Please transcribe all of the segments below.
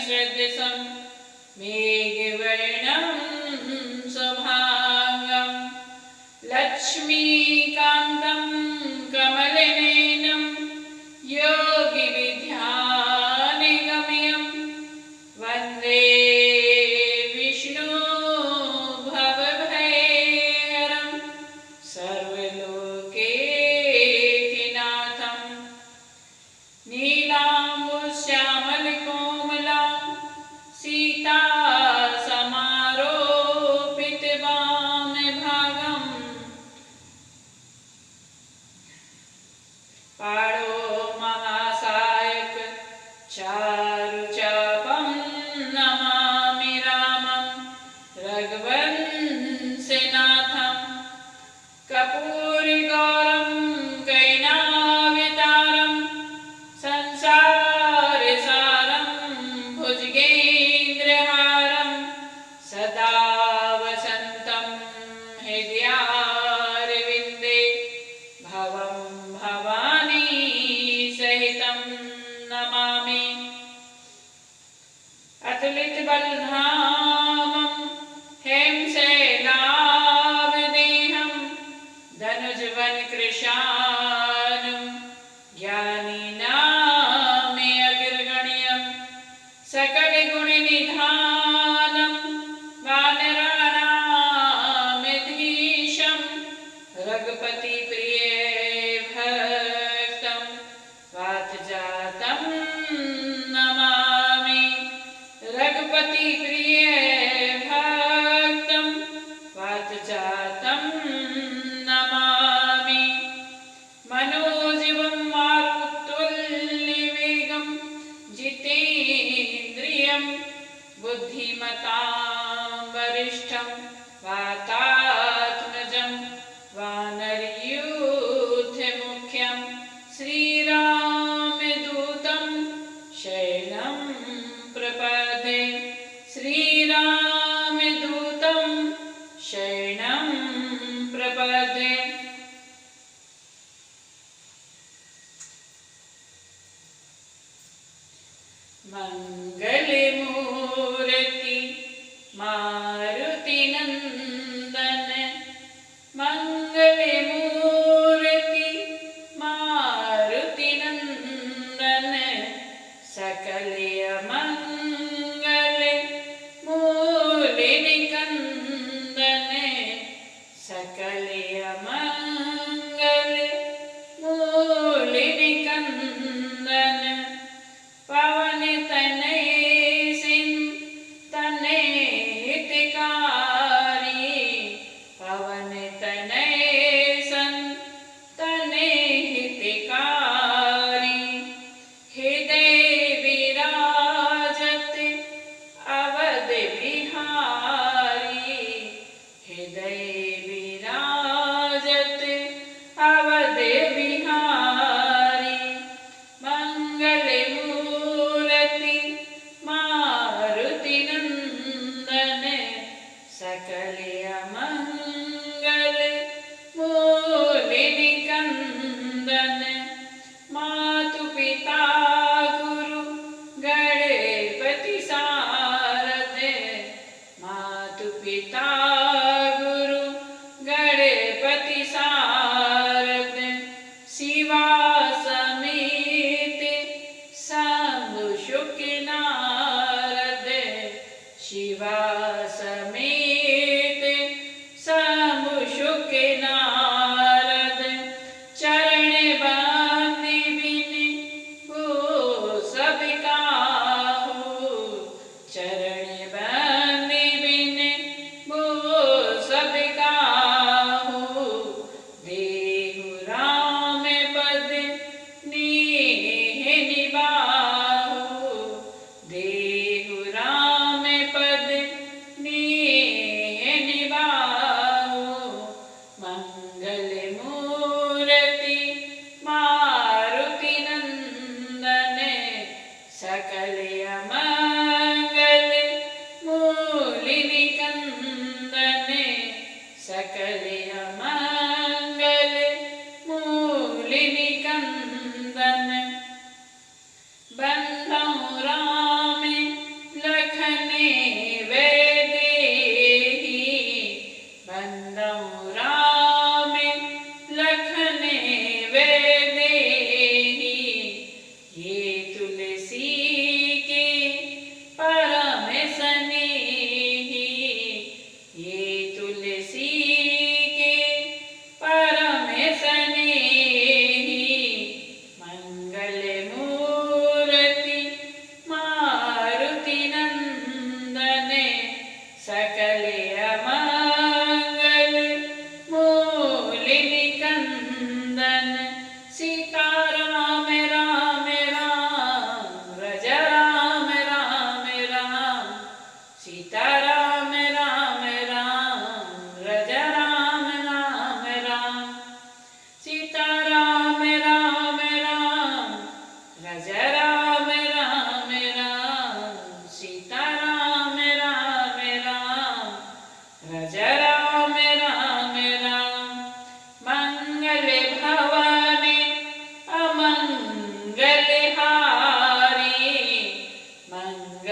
सदृशं मेघवर्णं शुभांगं लक्ष्मीकान्तं कमलनयनं योगिविद्यानिगम्यं वन्दे विष्णु भवभयहरं सर्वलोकैकनाथं नीलाम्बुश्यामलकोमलां सीतासमारोपितवामभागं पाणौ महासायक चारुचापं नमामि रामं रघुवंशनाथं कर्पूरगौरं कैनावतारं संसारसारं भुजगेन्द्रहारं सदा वसन्तं हृदयारविन्दे भवं भवानी सहितं नमामि अतुलितबलधामं हेमशैलावदेहं धनुजवनकृशानुं ज्ञानिनामग्रगण्यं सकलगुणनिधानं वानराणामधीशं रघुपतिप्रियभक्तं वातजातं नमामि रघुपतिप्रियभक्तं वातजातं नमामि मनोजवं मारुतुल्यवेगं जितेन्द्रियं बुद्धिमतां वरिष्ठं वातात्मजं वानरयूथमुख्यं श्रीरामदूतं शरणं प्रपद्ये श्रीरामदूतं शरणं प्रपद्ये। मंगलमूर्ति मारुति नंदन मंगलमूर्ति मारुति नंदन सकल मंगल मूल निकंदन सकल मंगल मूल निकंदन पवन तनय सिंह तनय हितकारी पवन तनय सन तनय हितकारी हृदय विराजत अवध बिहारी हृदय विराजत अवध बिहारी मंगलमूर्ति मारुति नंदन सकल मंगल मूल निकंदन मातु पिता गुरु गणपति सारद मातु पिता गुरु गणपति सारद शिवा समेत शंभु शुक नारद शिवा समेत शंभु शुक नारद चरण बंदी बिन वो सब काहू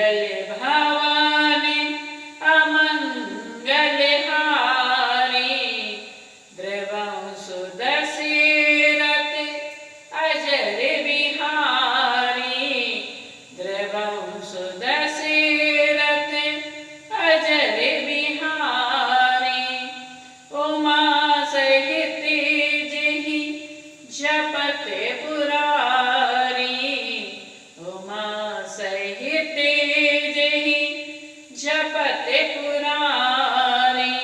मंगल भवानी अमंगल हारी द्रवं सुदशरथ अजर बिहारी द्रवं सुदशरथ अजर बिहारी उमा सहित जहि जपत पुरारी उमा सहित जहि जपत पुरारी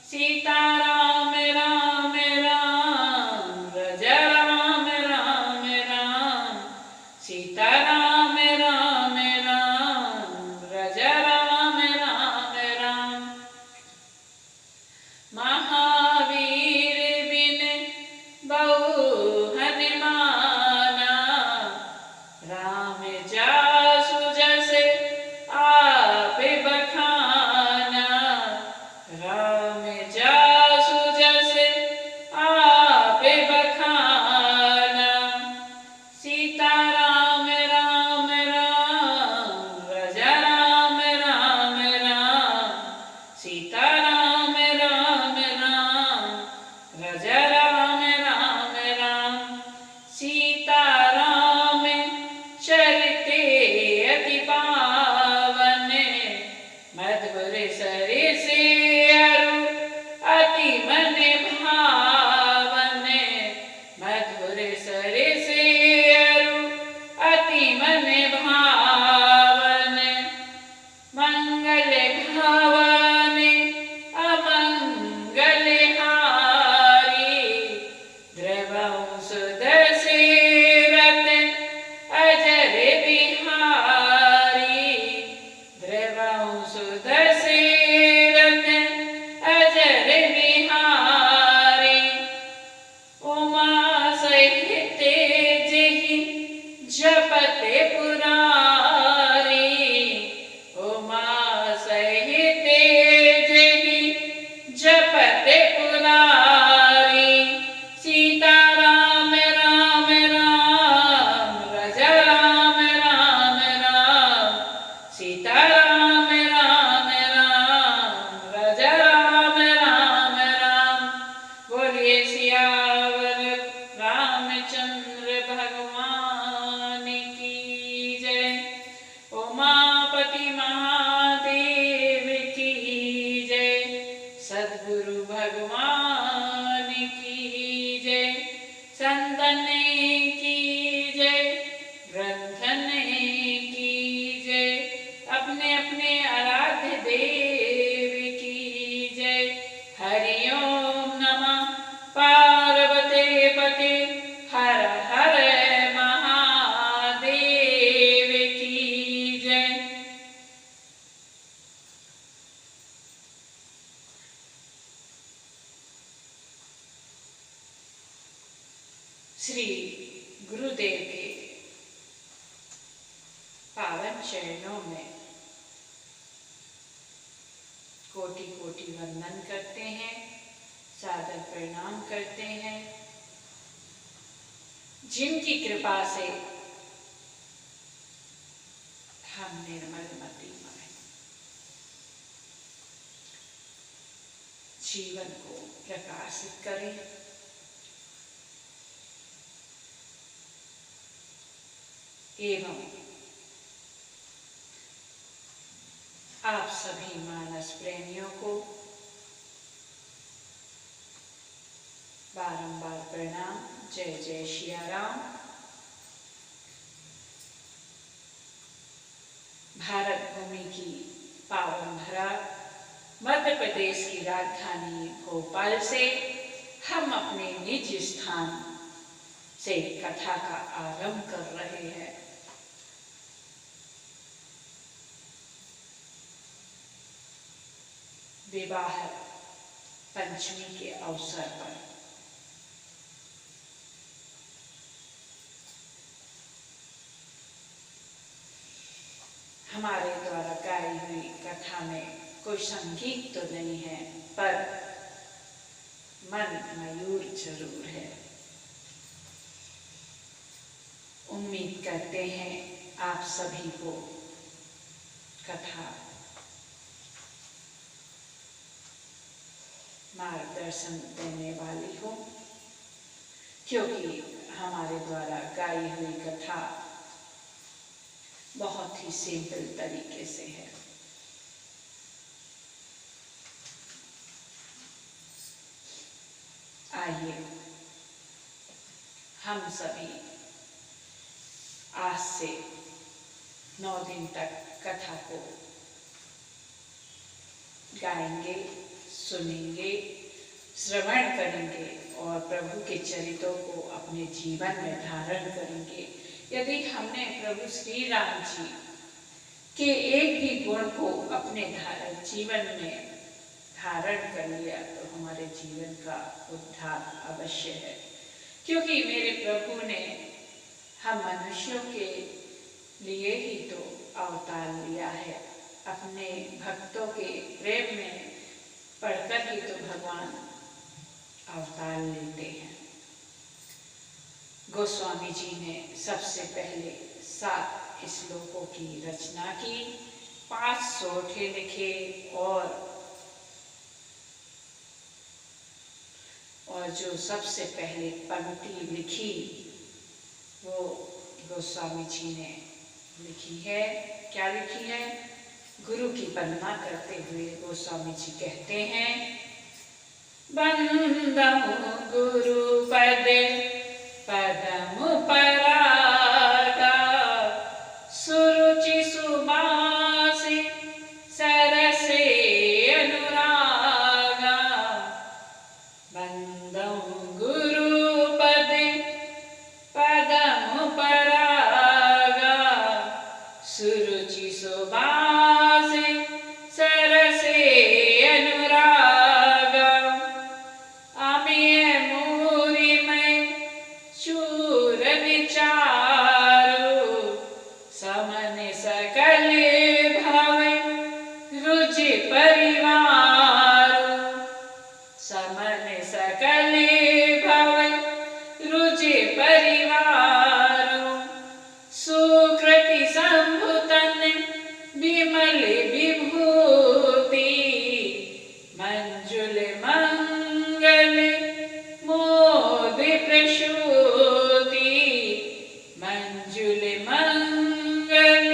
सीता राम राम राम रज राम राम राम सीता राम राम राम रज राम राम राम महावीर बिन बहु हनुमाना राम जासु जस आप बखाना राम जासु जस आप बखाना सीता राम राम राम रज राम राम राम सीता राम राम राम रज राम राम राम सीता राम चरिते अति पावन मधुर सरिस अरु अति मन भावन मधुर सरिस अरु अति मन भावन मंगल भवानी अमंगल हारी द्रवं सुदशरथ अजर बिहारी द्रवं सुदशरथ अजर बिहारी उमा सहित जहि जपत पुरारी उमा सहित जहि जपत पुरारी सीता राम राम राम रज राम राम राम सीता राम राम राम रज राम राम राम बोलिए सियावर रामचंद्र भगवान की जय उमापति महादेव की जय सद्गुरु भगवान की जय संतन की जय ग्रंथन की जय अपने अपने आराध्य देव की जय हरि ओम नमः पार्वते पते हर हर महादेव की जय। श्री गुरुदेव के पावन चरणों में कोटि कोटि वंदन करते हैं, सादर प्रणाम करते हैं। जिनकी कृपा से हम निर्मलमती मां जीवन को प्रकाशित करें, एवं आप सभी मानस प्रेमियों को बारंबार प्रणाम। जय जय सिया राम। भारत भूमि की पावन धरा मध्य प्रदेश की राजधानी भोपाल से हम अपने निज स्थान से कथा का आरंभ कर रहे हैं। विवाह पंचमी के अवसर पर हमारे द्वारा गाई हुई कथा में कोई संगीत तो नहीं है, पर मन मयूर जरूर है। उम्मीद करते हैं आप सभी को दर्शन देने वाली हूँ, क्योंकि हमारे द्वारा गाई हुई कथा बहुत ही सिंपल तरीके से है। आइए हम सभी आज से 9 दिन तक कथा को गाएंगे, सुनेंगे, श्रवण करेंगे और प्रभु के चरित्रों को अपने जीवन में धारण करेंगे। यदि हमने प्रभु श्री राम जी के एक भी गुण को अपने जीवन में धारण कर लिया तो हमारे जीवन का उद्धार अवश्य है, क्योंकि मेरे प्रभु ने हम मनुष्यों के लिए ही तो अवतार लिया है। अपने भक्तों के प्रेम में पढ़कर ही तो भगवान अवतार लेते हैं। गोस्वामी जी ने सबसे पहले 7 श्लोकों की रचना की, 5 सोठे लिखे और जो सबसे पहले पंक्ति लिखी वो गोस्वामी जी ने लिखी है। क्या लिखी है? गुरु की वंदना करते हुए गोस्वामी जी कहते हैं, बंदमु गुरु पदे पदमु परागा, सुरुचि सुबासि सरसे अनुरागा। बंदमु गुरु पदे पदमु परागा, सुरुचि सुबासि सरसे अनुरागा। अमिय मूरि में चूर विचारो, समन सकल भवे रुचि परिवारो। समन सकल भवे रुचि परिवारो, सुकृति संभुतन विमल विभूति। मंजुल मंगल मोद प्रसूति, मंजुल मंगल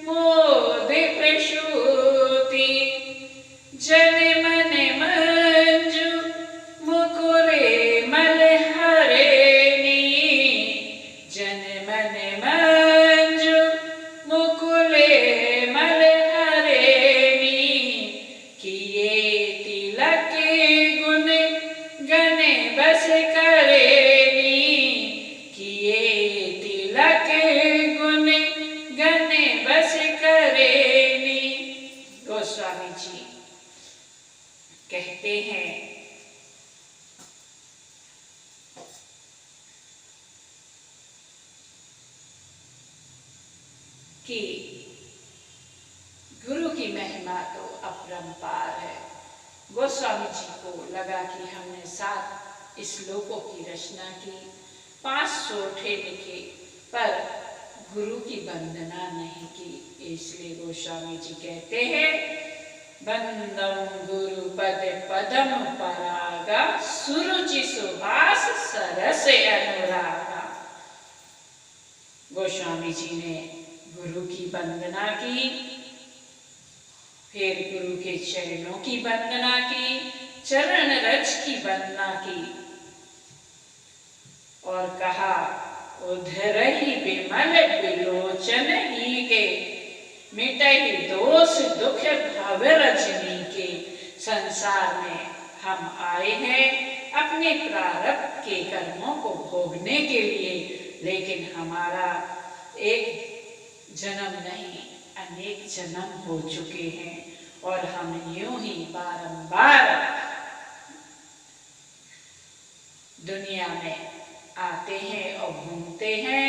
मोद प्रसूति। जन मन मंजु मुकुरे मल हरेनी, जन मन मंजु मुकुले मल हरेनी। किए तिलक गुण गने बस करेनी, किए तिलक गुण गने बस करेनी। गोस्वामी जी कहते हैं कि गुरु की महिमा तो अपरंपार है। गोस्वामी जी को लगा कि हमने 7 श्लोकों की रचना की, 5 सोठे लिखे, पर गुरु की वंदना नहीं की। इसलिए गोस्वामी जी कहते हैं, बंदम गुरु पद पदम परागा, सुरुचि सुभाष सरस अनुरागा। गोस्वामी जी ने गुरु की वंदना की, फिर गुरु के चरणों की वंदना की, चरण रज की वंदना की और कहा, उधरहि विमल विलोचन ही के, मिटहि दोष दुख भव रजनी के। संसार में हम आए हैं अपने प्रारब्ध के कर्मों को भोगने के लिए, लेकिन हमारा एक जन्म नहीं अनेक जन्म हो चुके हैं और हम यूं ही बारंबार दुनिया में आते हैं और घूमते हैं।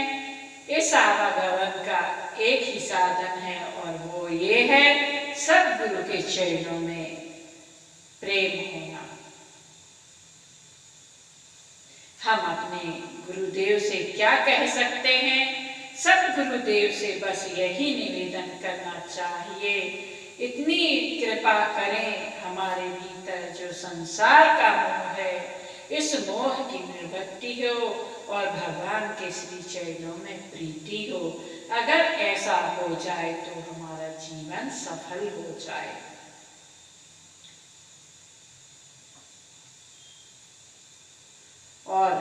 इस आवागमन का एक ही साधन है और वो ये है सद्गुरु के चरणों में प्रेम होना। हम अपने गुरुदेव से क्या कह सकते हैं? सद्गुरुदेव से बस यही निवेदन करना चाहिए इतनी कृपा करें हमारे भीतर जो संसार का मोह है, इस मोह की निवृत्ति हो और भगवान के श्री चरणों में प्रीति हो। अगर ऐसा हो जाए तो हमारा जीवन सफल हो जाए। और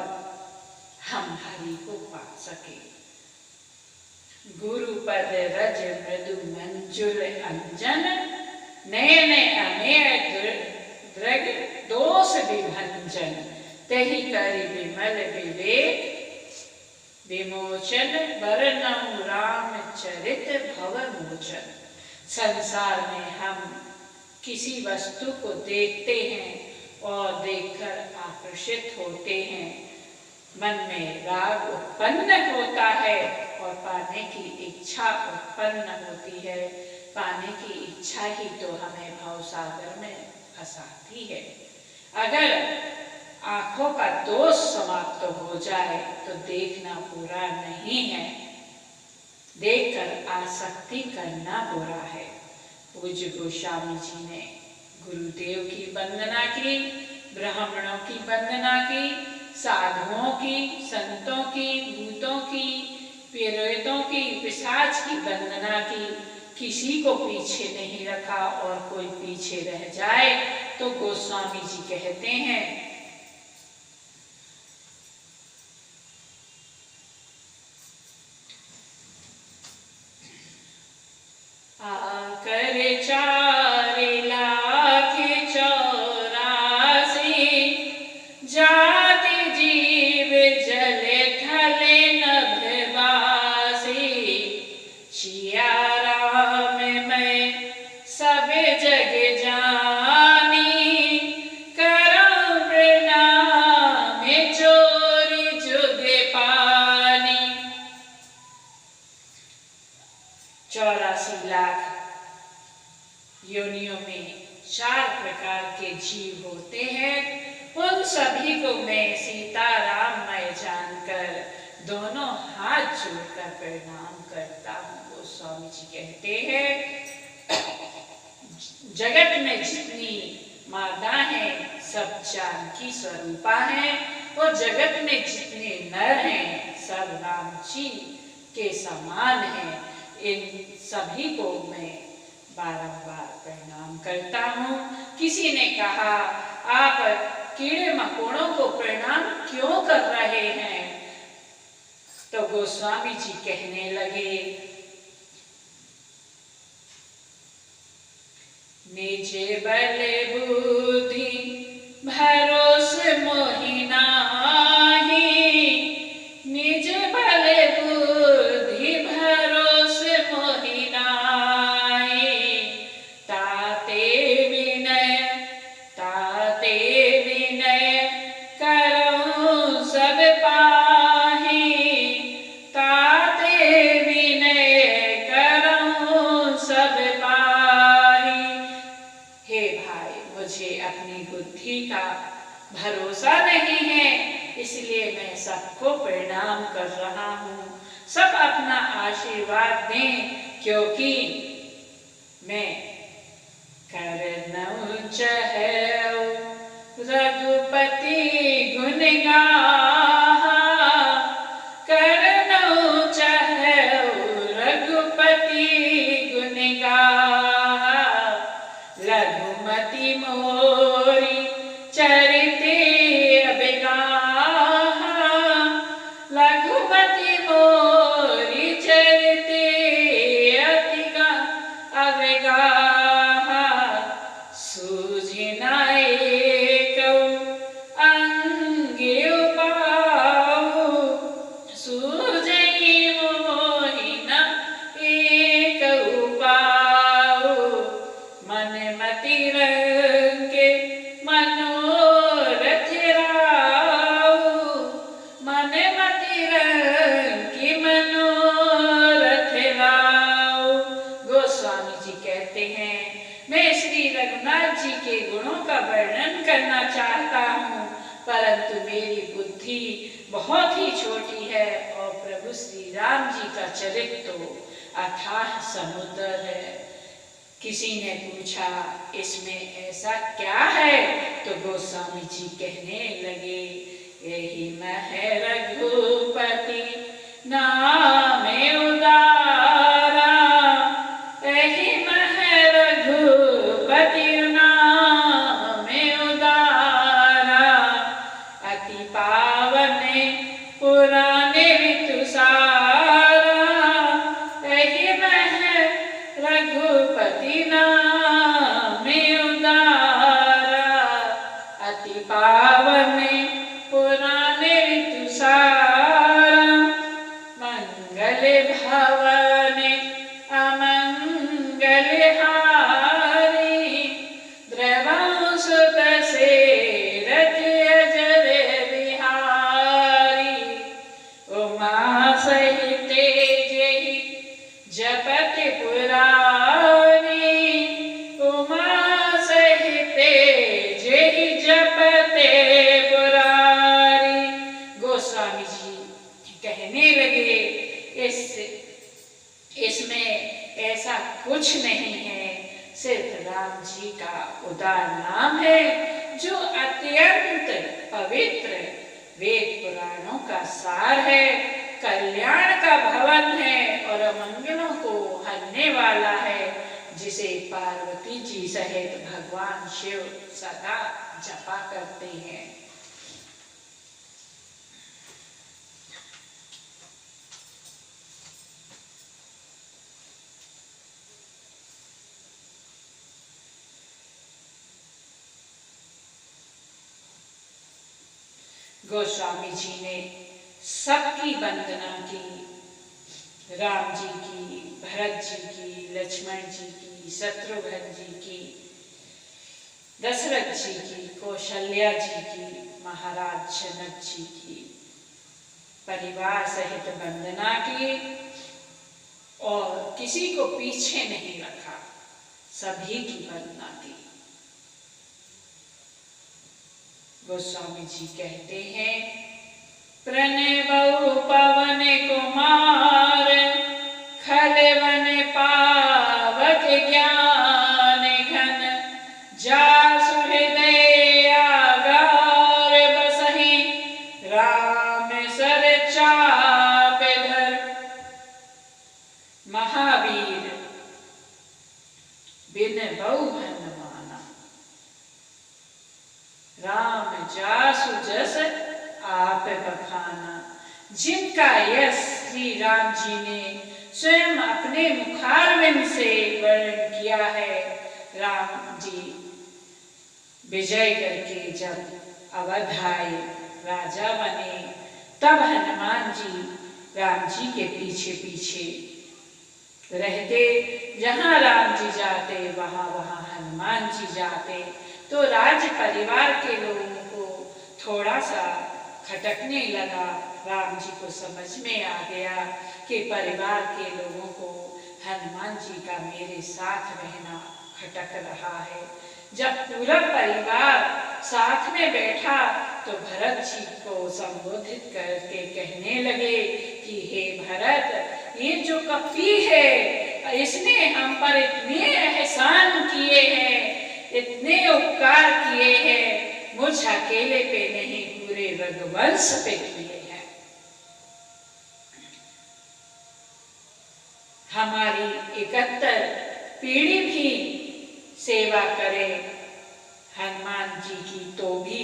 हम हरि को पा सके। गुरुपद रज मृदु मंजुल अंजन, नयन अमेय दृग दोष विभंजन, तहि करि विमल विवेक विमोचन, बरनउँ रामचरित भव मोचन। संसार में हम किसी वस्तु को देखते हैं और देखकर आकर्षित होते हैं, मन में राग उत्पन्न होता है और पाने की इच्छा उत्पन्न होती है। पाने की इच्छा ही तो हमें भवसागर में फंसाती है। अगर आंखों का दोष समाप्त हो जाए तो देखना बुरा नहीं है, देखकर आसक्ति करना बुरा है। पूज्य गोस्वामी जी ने गुरुदेव की वंदना की, ब्राह्मणों की वंदना की, साधुओं की, संतों की, भूतों की, प्रेतों की, पिशाच की वंदना की। किसी को पीछे नहीं रखा और कोई पीछे रह जाए तो गोस्वामी जी कहते हैं, आकर 4,84,000 जाति जीव जल थल नभवासी, सिया राम मैं सब जग जानी, करऊं प्रणाम चोरी जुग पानी। 84 लाख योनियों में 4 प्रकार के जीव होते हैं। उन सभी को मैं सीताराम मैं जानकर दोनों हाथ जोड़कर प्रणाम करता हूँ। गोस्वामी जी कहते हैं, जगत में जितनी माता हैं सब जानकी स्वरूपा हैं और जगत में जितने नर हैं सब राम जी के समान हैं। इन सभी को मैं बारंबार प्रणाम करता हूँ। किसी ने कहा, आप कीड़े मकोड़ों को प्रणाम क्यों कर रहे हैं? तो गोस्वामी जी कहने लगे, निज बल बुद्धि भरोस मोहि नाहि, निज बल बुद्धि भरोस मोहि नाहि, ताते विनय करऊं सब पाहि, ताते विनय करऊं सब पाहि। हे भाई, मुझे अपनी बुद्धि का भरोसा नहीं है, इसलिए मैं सबको प्रणाम कर रहा हूँ। सब अपना आशीर्वाद दें, क्योंकि मैं करनऊं चहऊं रघुपति गुण गाहा, करनऊं चहऊं रघुपति गुण गाहा, लघुमति मोरी चरिते अबिगाहा, लघुमति मोरी चरिते अबिगाहा, सूझि न एकौ अंगे उपाऊ, सूझहि मोहि न एक उपाऊ, मन मति रंगे मनोरथ राऊ, मन मति रंगे मनोरथ राऊ। गोस्वामी जी कहते हैं, मैं श्री रघुनाथ जी के गुणों का वर्णन करना चाहता हूँ, परंतु मेरी बुद्धि बहुत ही छोटी है और प्रभु श्री राम जी का चरित्र तो अथाह समुद्र है। किसी ने पूछा इसमें ऐसा क्या है, तो गोस्वामी जी कहने लगे, यही मैं है रघुपति नाम उदारा, यही मैं है रघुपति नाम उदारा, अति पावन पुराने ऋतु सारा, यही मैं है रघुपति नाम उदारा, अति पावन पुराने ऋतु सारा, मंगल भवन अमंगल हारी, द्रवंसुत सेरथ अजर बिहारी, उमा सहित जेहि जपत पुरारी, उमा सहित जेहि जपत पुरारी। गोस्वामी जी कहने लगे इसमें ऐसा कुछ नहीं है, सिर्फ राम जी का उदार नाम है जो अत्यंत पवित्र वेद पुराणों का सार है, कल्याण का भवन है और अमंगलों को हरने वाला है, जिसे पार्वती जी सहित भगवान शिव सदा जपा करते हैं। गोस्वामी जी ने सबकी वंदना की, राम जी की, भरत जी की, लक्ष्मण जी की, शत्रुघ्न जी की, दशरथ जी की, कौशल्या जी की, महाराज जनक जी की परिवार सहित वंदना की और किसी को पीछे नहीं रखा, सभी की वंदना की। गोस्वामी जी कहते हैं, प्रणव पवन कुमार, खलवन पावक ज्ञान घन, जासु हृदय आगार बसहि, राम सर चाप धर। महावीर बिन बहु माना, राम जासु जस आप बखाना। जिनका यश श्री राम जी ने स्वयं अपने मुखारविंद से वर्णन किया है। राम जी विजय करके जब अवध आए, राजा बने, तब हनुमान जी राम जी के पीछे पीछे रहते। जहाँ राम जी जाते वहाँ वहाँ हनुमान जी जाते। तो राज्य परिवार के लोगों को थोड़ा सा खटकने लगा। राम जी को समझ में आ गया कि परिवार के लोगों को हनुमान जी का मेरे साथ रहना खटक रहा है। जब पूरा परिवार साथ में बैठा तो भरत जी को संबोधित करके कहने लगे कि हे भरत, ये जो कपटी है इसने हम पर इतने एहसान किए हैं, इतने उपकार किए हैं, मुझ अकेले पे नहीं पूरे रघुवंश पे किए हैं। हमारी 71 पीढ़ी भी सेवा करे हनुमान जी की तो भी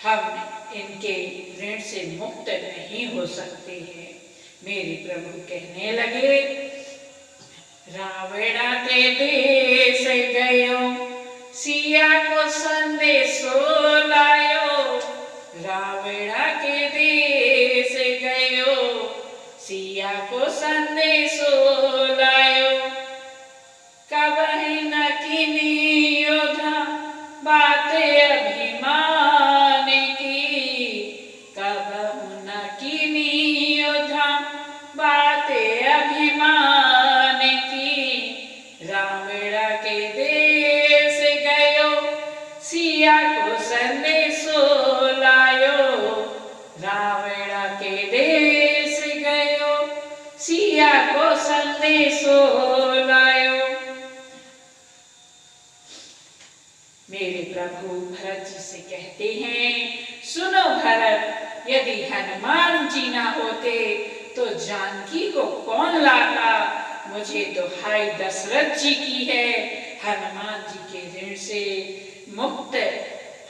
हम इनके ऋण से मुक्त नहीं हो सकते हैं। मेरे प्रभु कहने लगे, रावण के देश गयो, सिया को संदेशो लायो। रावण के देश गयो, सिया को संदेशो लायो। कबहि न कीनी योधा बातें अभिमान की, कबहु न कीनी योधा बातें अभिमान की। रावण के देश गयो, सिया को संदेशो लायो। रावण के देश गयो, सिया को संदेशो लायो। प्रभु भरत जी से कहते हैं, सुनो भरत, यदि हनुमान जी ना होते तो जानकी को कौन लाता। मुझे दुहाई दशरथ जी की है, हनुमान जी के ऋण से मुक्त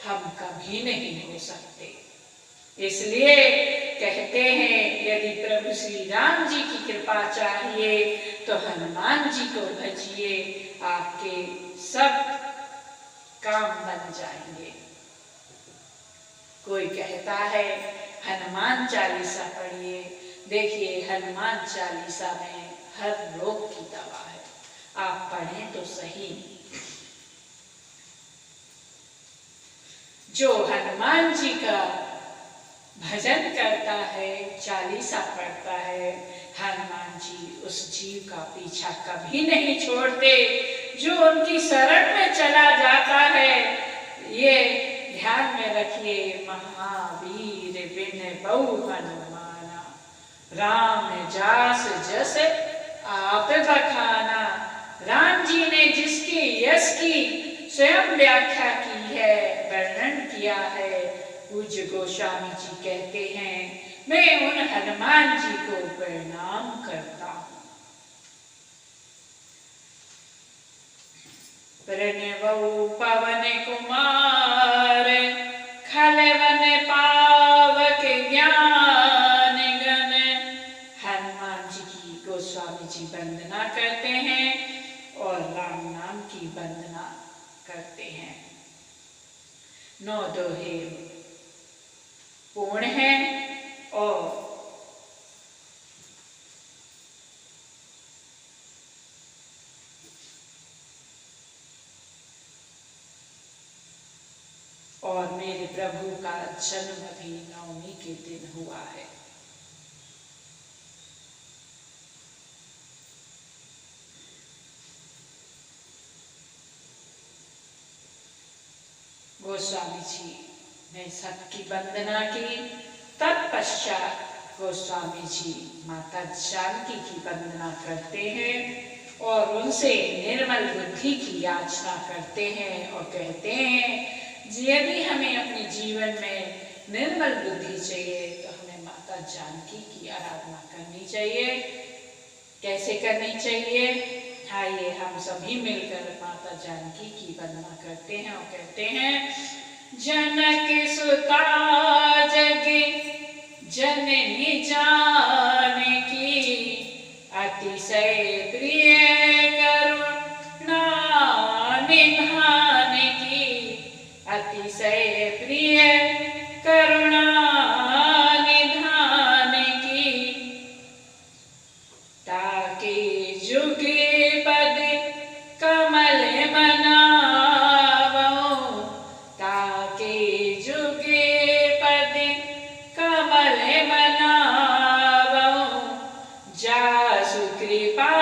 हम कभी नहीं हो सकते। इसलिए कहते हैं, यदि प्रभु श्री राम जी की कृपा चाहिए तो हनुमान जी को भजिए, आपके सब काम बन जाएंगे। कोई कहता है हनुमान चालीसा पढ़िए, देखिए हनुमान चालीसा में हर रोग की दवा है, आप पढ़ें तो सही। जो हनुमान जी का भजन करता है, चालीसा पढ़ता है, हनुमान जी उस जीव का पीछा कभी नहीं छोड़ते। जो उनकी शरण में चला जाता है, ये ध्यान में रखिए, महावीर बिन बहु हनुमाना, राम जास जस आप बखाना। राम जी ने जिसकी यश की स्वयं व्याख्या की है, वर्णन किया है, पूज्य गोस्वामी जी कहते हैं, मैं उन हनुमान जी को प्रणाम करता हूं। प्रणवौ पवन कुमार, खलवन पावक ज्ञान गण। हनुमान जी की गोस्वामी जी वंदना करते हैं और राम नाम की वंदना करते हैं। 9 दोहे पूर्ण है और मेरे प्रभु का जन्म भी नवमी के दिन हुआ है। गोस्वामी जी ने सबकी वंदना की। तत्पश्चात गोस्वामी जी माता जानकी की वंदना करते हैं और उनसे निर्मल बुद्धि की याचना करते हैं और कहते हैं, यदि हमें अपने जीवन में निर्मल बुद्धि चाहिए तो हमें माता जानकी की आराधना करनी चाहिए। कैसे करनी चाहिए? आइए हम सभी मिलकर माता जानकी की वंदना करते हैं और कहते हैं, जनक सुता जगे जननी जानकी, अतिशय प्रिय करुणा निधान की, अतिशय प्रिय करुणा निधान की, ताके जुगे पद कमल मनावो, ताके जुगे पद कमल मनावो, जासु कृपा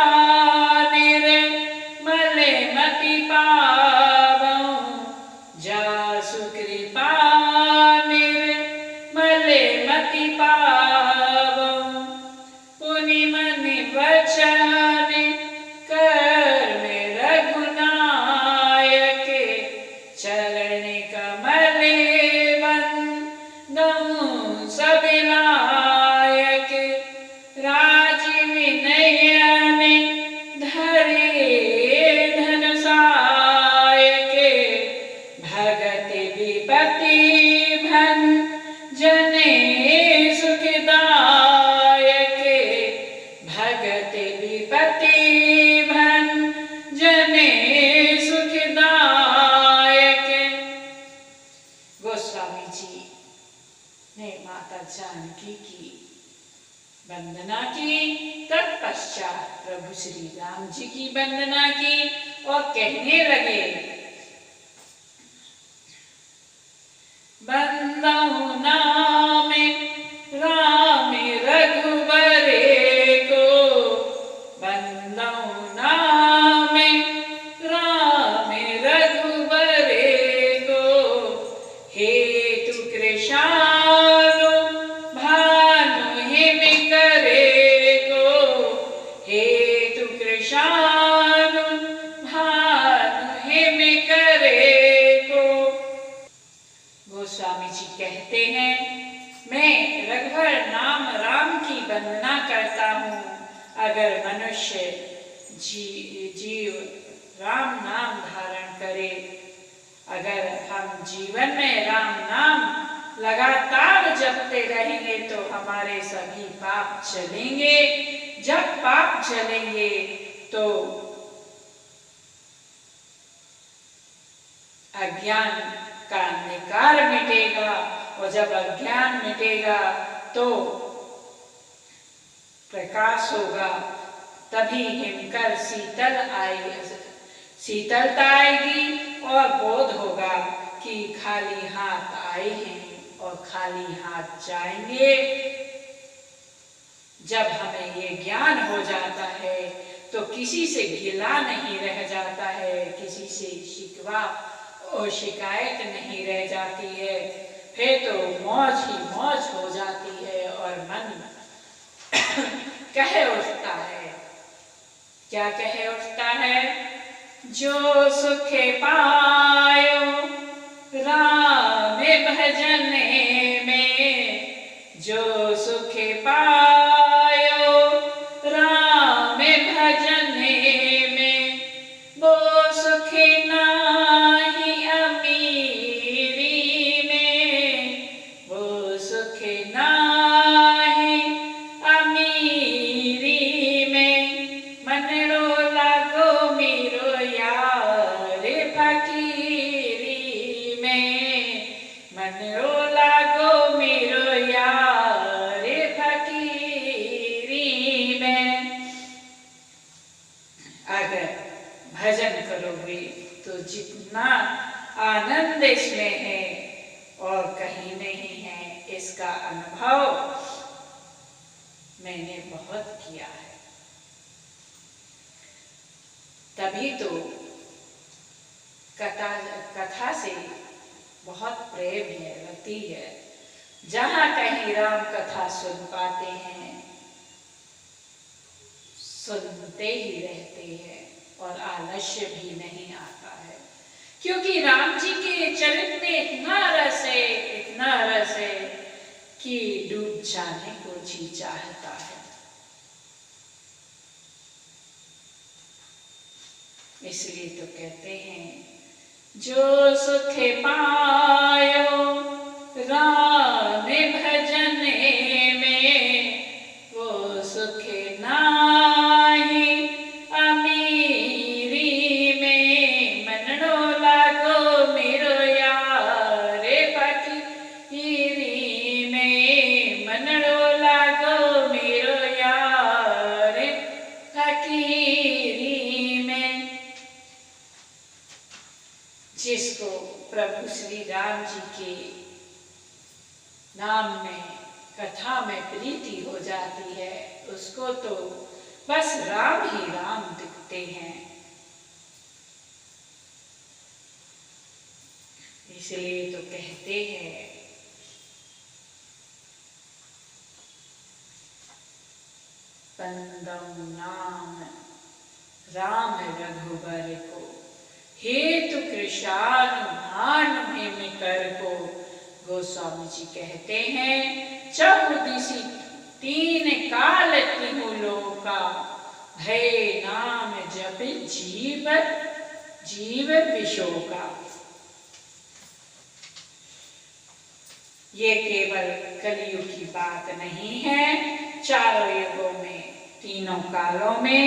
निर्मल मति पावो, जासु कृपा निर्मल मति पावो, पुनि मन वचन कर्म रघुनायक, चरण कमल वंदन सब लायक, राजीव नयन धरे धन सायक, भगत विपति भंजन सुखदायक, भगत विपति भंजन सुखदायक। गोस्वामी जी ने माता जानकी की वंदना की। तत्पश्चात प्रभु श्री राम जी की वंदना की और कहने लगे, बंदऊ नाम राम रघुबर को, बंदऊ नाम राम रघुबर को, हेतु कृशानु भानु हिम करे को, हेतु कृशानु भानु हिम करे को, कहते हैं, मैं रघुवर नाम राम की वंदना करता हूँ। अगर मनुष्य जीव राम नाम धारण करे, अगर हम जीवन में राम नाम लगातार जपते रहेंगे तो हमारे सभी पाप चलेंगे। जब पाप चलेंगे तो अज्ञान का अंधकार मिटेगा, और जब अज्ञान मिटेगा तो प्रकाश होगा। तभी हिमकर शीतलता आएगी और बोध होगा कि खाली हाथ आए हैं और खाली हाथ जाएंगे। जब हमें ये ज्ञान हो जाता है तो किसी से गिला नहीं रह जाता है, किसी से शिकवा और शिकायत नहीं रह जाती है। फिर तो मौज ही मौज हो जाती है और मन कह उठता है। क्या कह उठता है? जो सुख पायो राम भजन में, जो सुख पायो राम भजन में, वो सुख नाही अमीरी में, वो सुख नाही अमीरी में। मनरो लागो मेरो यार फकीरी में, मनरो लागो मेरो यार फकीरी में। अगर भजन करोगे तो जितना आनंद इसमें है और कहीं नहीं है, इसका अनुभव मैंने बहुत किया है। तभी तो कथा से बहुत प्रेम है, रति है। जहाँ कहीं राम कथा सुन पाते हैं, सुनते ही रहते हैं और आलस्य भी नहीं आता है, क्योंकि राम जी के चरित्र में इतना रस है, इतना रस है कि डूब जाने को जी चाहता है। इसलिए तो कहते हैं, जो सुख पायो राम भजन में, वो सुख नाही अमीरी में। मननो लागो मेरो यार फकीरी में, मननो लागो मेरो यार फकीरी में। जिसको प्रभु श्री राम जी के नाम में, कथा में प्रीति हो जाती है, उसको तो बस राम ही राम दिखते हैं। इसलिए तो कहते हैं, बंदम नाम राम रघुबर को, हेतु कृशानु भानु हिम कर को। गोस्वामी जी कहते हैं, चहुदिशि तीन काल तिहु लोका, भय नाम जप जीव विशोका। ये केवल कलयुग की बात नहीं है, चारों युगों में, तीनों कालों में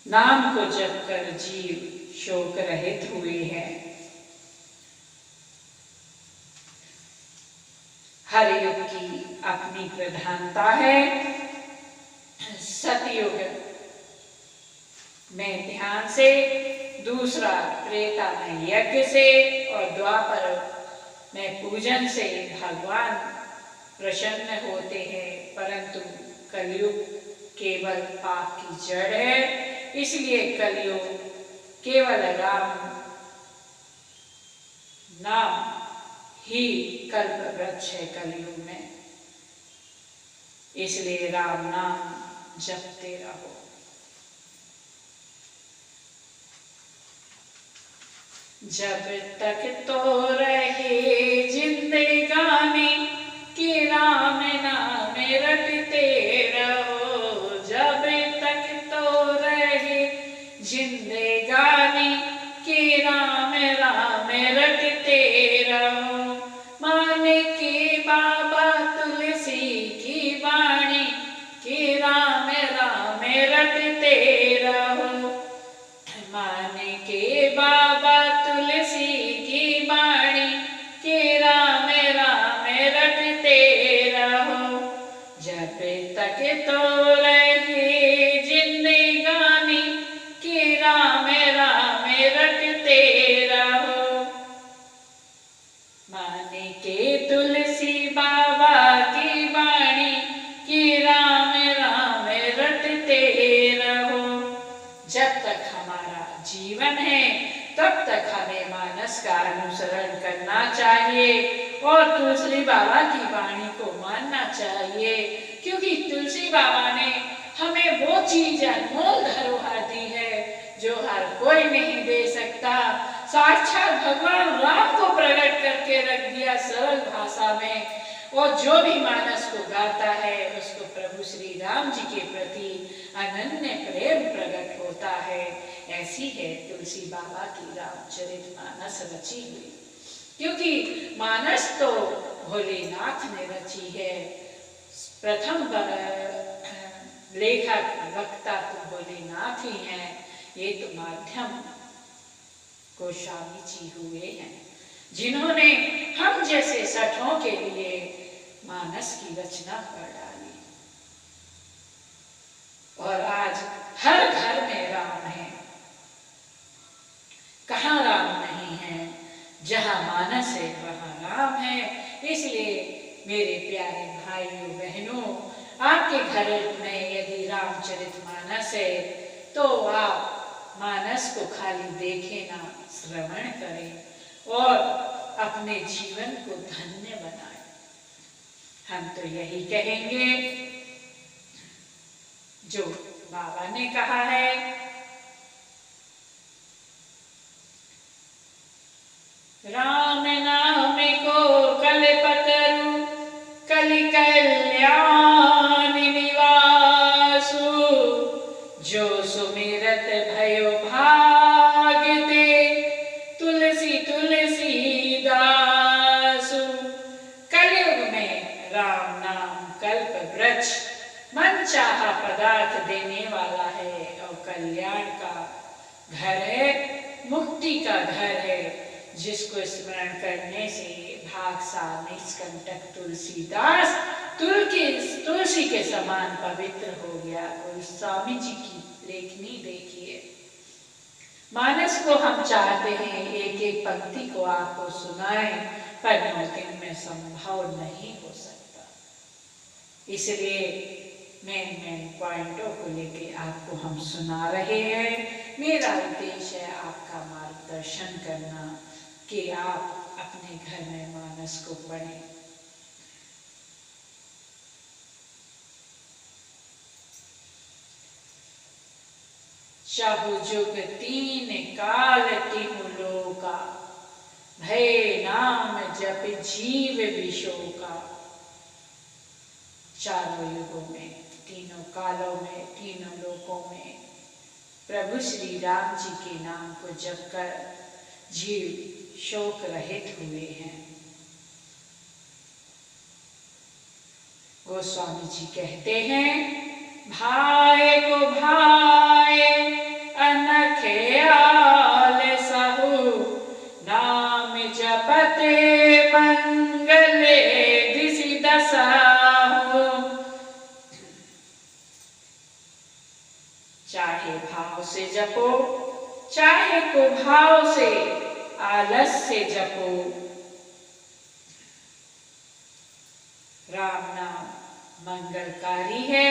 नाम को जप कर जीव शोक रहित हुए हैं। हर युग की अपनी प्रधानता है। सतयुग में ध्यान से, दूसरा त्रेता में यज्ञ से, और द्वापर में पूजन से भगवान प्रसन्न होते हैं। परंतु कलयुग केवल पाप की जड़ है, इसलिए कलयुग केवल राम नाम ही कल्प वृक्ष है कलयुग में। इसलिए राम नाम जपते रहो। जब तक तो रहे जिंदगी कि राम राम रटते रहो। माने के बाबा तुलसी की वाणी कि राम राम रटते रहो। माने के बाबा तुलसी की वाणी कि राम राम रटते रहो। जब तक तो रहे जिंदगानी कि राम राम रटते रहो। माने के तुलसी बाबा की वाणी कि राम राम रटते रहो। जब तक हमारा जीवन है तब तक हमें मानस का अनुसरण करना चाहिए और तुलसी बाबा की वाणी को मानना चाहिए, क्योंकि तुलसी बाबा ने हमें वो चीज अनमोल धरोहर दी है जो हर कोई नहीं दे सकता। साक्षात भगवान राम को प्रकट करके रख दिया सरल भाषा में, और जो भी मानस को गाता है उसको प्रभु श्री राम जी के प्रति अनन्य प्रेम प्रकट होता है। ऐसी है तुलसी बाबा की रामचरितमानस रची हुई, क्योंकि मानस तो भोलेनाथ ने रची है। प्रथम लेखक वक्ता तो भोलेनाथ ही हैं, ये तो माध्यम गोस्वामी जी हुए हैं जिन्होंने हम जैसे सठों के लिए मानस की रचना कर डाली। और आज हर घर में राम है, कहाँ राम नहीं है? जहाँ मानस है वहाँ राम है। इसलिए मेरे प्यारे भाइयों बहनों, आपके घर में यदि रामचरितमानस है तो आप मानस को खाली देखें ना, श्रवण करें और अपने जीवन को धन्य बनाएं। हम तो यही कहेंगे जो बाबा ने कहा है, राम नाम को कलपतरु कलि कल्याण निवासु। जो सुमिरत भयो भागते तुलसी तुलसी दासु। कलयुग में राम नाम कल्प वृक्ष मन चाहा पदार्थ देने वाला है और कल्याण का घर है, मुक्ति का घर है, जिसको स्मरण करने से भागसा निष्कंटक तुलसीदास तुलसी के समान पवित्र हो गया। गोस्वामी जी की लेखनी देखिए। मानस को हम चाहते हैं एक एक पंक्ति को आपको सुनाएं, पर 9 दिन में संभव नहीं हो सकता। इसलिए मेन पॉइंटों को लेके आपको हम सुना रहे हैं। मेरा उद्देश्य है आपका मार्गदर्शन करना कि आप अपने घर में मानस को पढ़ें। चाहु जुग 3 काल तिहु लोका, भय नाम जप जीव विशोका। चारों युगों में, तीनों कालों में, तीनों लोकों में प्रभु श्री राम जी के नाम को जप कर जीव शोक रहित हुए हैं। गोस्वामी जी कहते हैं, भाई को भाई अनखे आल सहु, नाम जपते मंगले दिसि दसाहु। चाहे भाव से जपो, चाहे को भाव से आलस से जपो, राम नाम मंगलकारी है।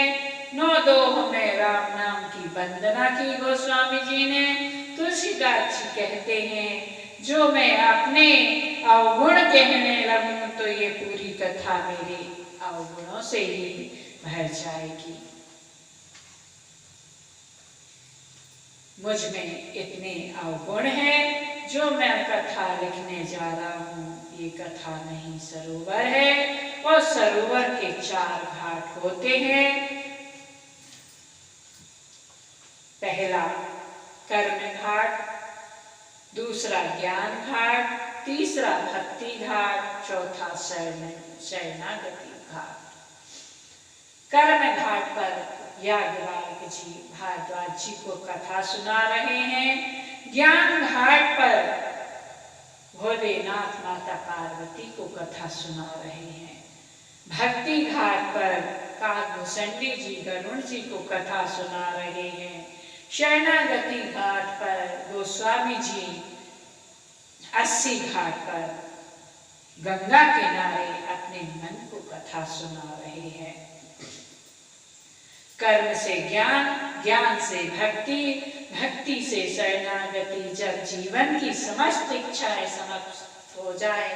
9-2 में राम नाम की वंदना की गोस्वामी जी ने। तुलसीदास जी कहते हैं, जो मैं अपने अवगुण कहने लगूं तो ये पूरी कथा मेरे अवगुणों से ही भर जाएगी। मुझ में इतने अवगुण हैं, जो मैं कथा लिखने जा रहा हूँ ये कथा नहीं सरोवर है, और सरोवर के 4 घाट होते हैं। पहला कर्म घाट, दूसरा ज्ञान घाट, तीसरा भक्ति घाट, चौथा शरणागति घाट। कर्म घाट पर याज्ञवल्क्य जी भारद्वाज जी को कथा सुना रहे हैं। ज्ञान घाट पर भोलेनाथ माता पार्वती को कथा सुना रहे हैं। भक्ति घाट पर काकभूषणी जी गरुड़ जी को कथा सुना रहे हैं। शरणागति घाट पर गोस्वामी जी 80 घाट पर गंगा किनारे अपने मन को कथा सुना रहे हैं। कर्म से ज्ञान, ज्ञान से भक्ति, भक्ति से शरणागति। जब जीवन की समस्त इच्छाएं समाप्त हो जाए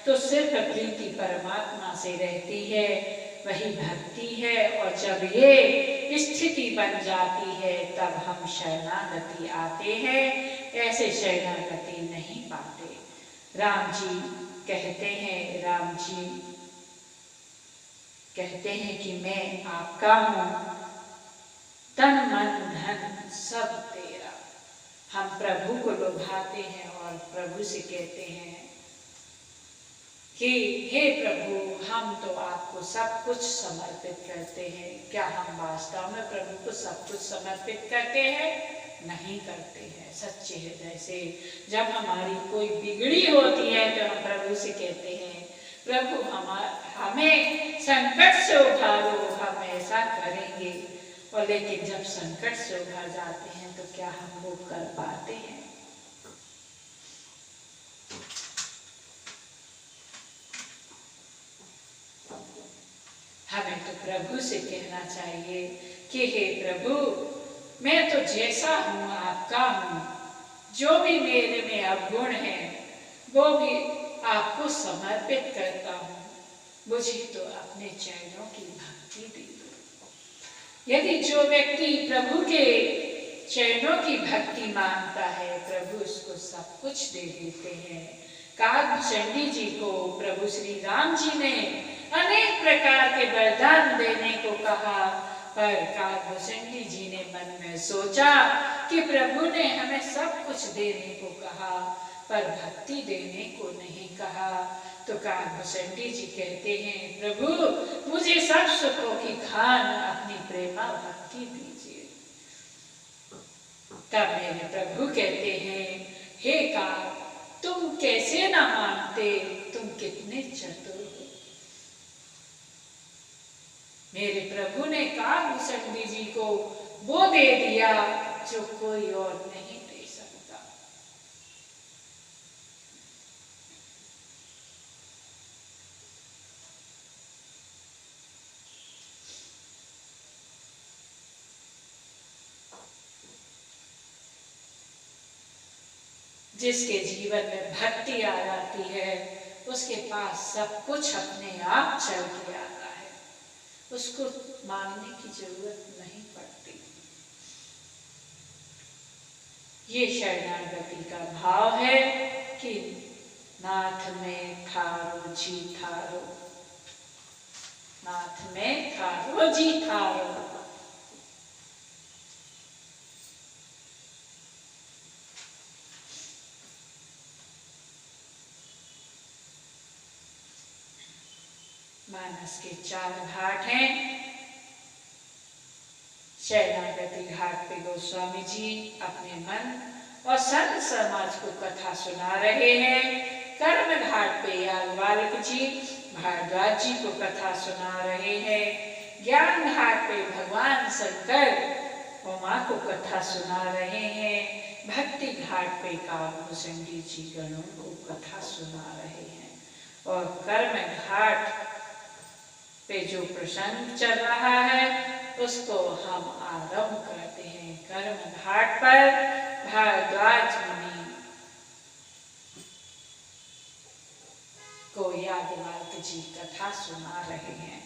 तो सिर्फ प्रीति परमात्मा से रहती है, वही भक्ति है। और जब ये स्थिति बन जाती है तब हम शरणागति आते हैं, ऐसे शरणागति नहीं पाते। राम जी कहते हैं, राम जी कहते हैं कि मैं आपका हूँ, तन मन धन सब तेरा। हम प्रभु को लुभाते हैं और प्रभु से कहते हैं कि हे प्रभु, हम तो आपको सब कुछ समर्पित करते हैं। क्या हम वास्तव में प्रभु को सब कुछ समर्पित करते हैं? नहीं करते हैं सच्चे हृदय से। जब हमारी कोई बिगड़ी होती है तो हम प्रभु से कहते हैं, प्रभु हमें संकट से उभारो, हम ऐसा करेंगे। और लेकिन जब संकट से उभर जाते हैं तो क्या हम वो कर पाते हैं? हमें तो प्रभु से कहना चाहिए कि हे प्रभु, मैं तो जैसा हूँ आपका हूँ, जो भी मेरे में अवगुण है वो भी आपको समर्पित करता हूँ। मुझे तो अपने चरणों की भक्ति दे दो। यदि जो व्यक्ति प्रभु के चरणों की भक्ति मांगता है, प्रभु उसको सब कुछ दे देते हैं। काकभूषणी जी को प्रभु श्री राम जी ने अनेक प्रकार के वरदान देने को कहा, पर काकभूषणी जी ने मन में सोचा कि प्रभु ने हमें सब कुछ देने को कहा पर भक्ति देने को नहीं कहा। तो काकभूषणी जी कहते हैं, प्रभु मुझे सब सुखों की खान अपनी प्रेमा भक्ति दीजिए। तब मेरे प्रभु कहते हैं, हे काक, तुम कैसे ना मानते, तुम कितने चतुर हो। मेरे प्रभु ने काकभूषणी जी को वो दे दिया जो कोई और नहीं दे सकता। जिसके जीवन में भक्ति आ जाती है, उसके पास सब कुछ अपने आप चल के आता है, उसको मांगने की जरूरत नहीं पड़ती। ये शरणागति का भाव है कि नाथ में थारो जी थारो, नाथ में थारो जी थारो। मानस के 4 घाट हैं। शरणागति घाट पे गोस्वामी जी अपने मन और संत समाज को कथा सुना रहे हैं। कर्म घाट पे याज्ञवल्क्य जी भारद्वाज जी को कथा सुना रहे हैं। ज्ञान घाट पे भगवान शंकर उमा को कथा सुना रहे हैं। भक्ति घाट पे काकभूषणी जी गणों को कथा सुना रहे हैं। और कर्म घाट पे जो प्रसंग चल रहा है उसको हम आरंभ करते हैं। कर्म घाट पर भारद्वाज मुनि को याज्ञवल्क्य जी कथा सुना रहे हैं।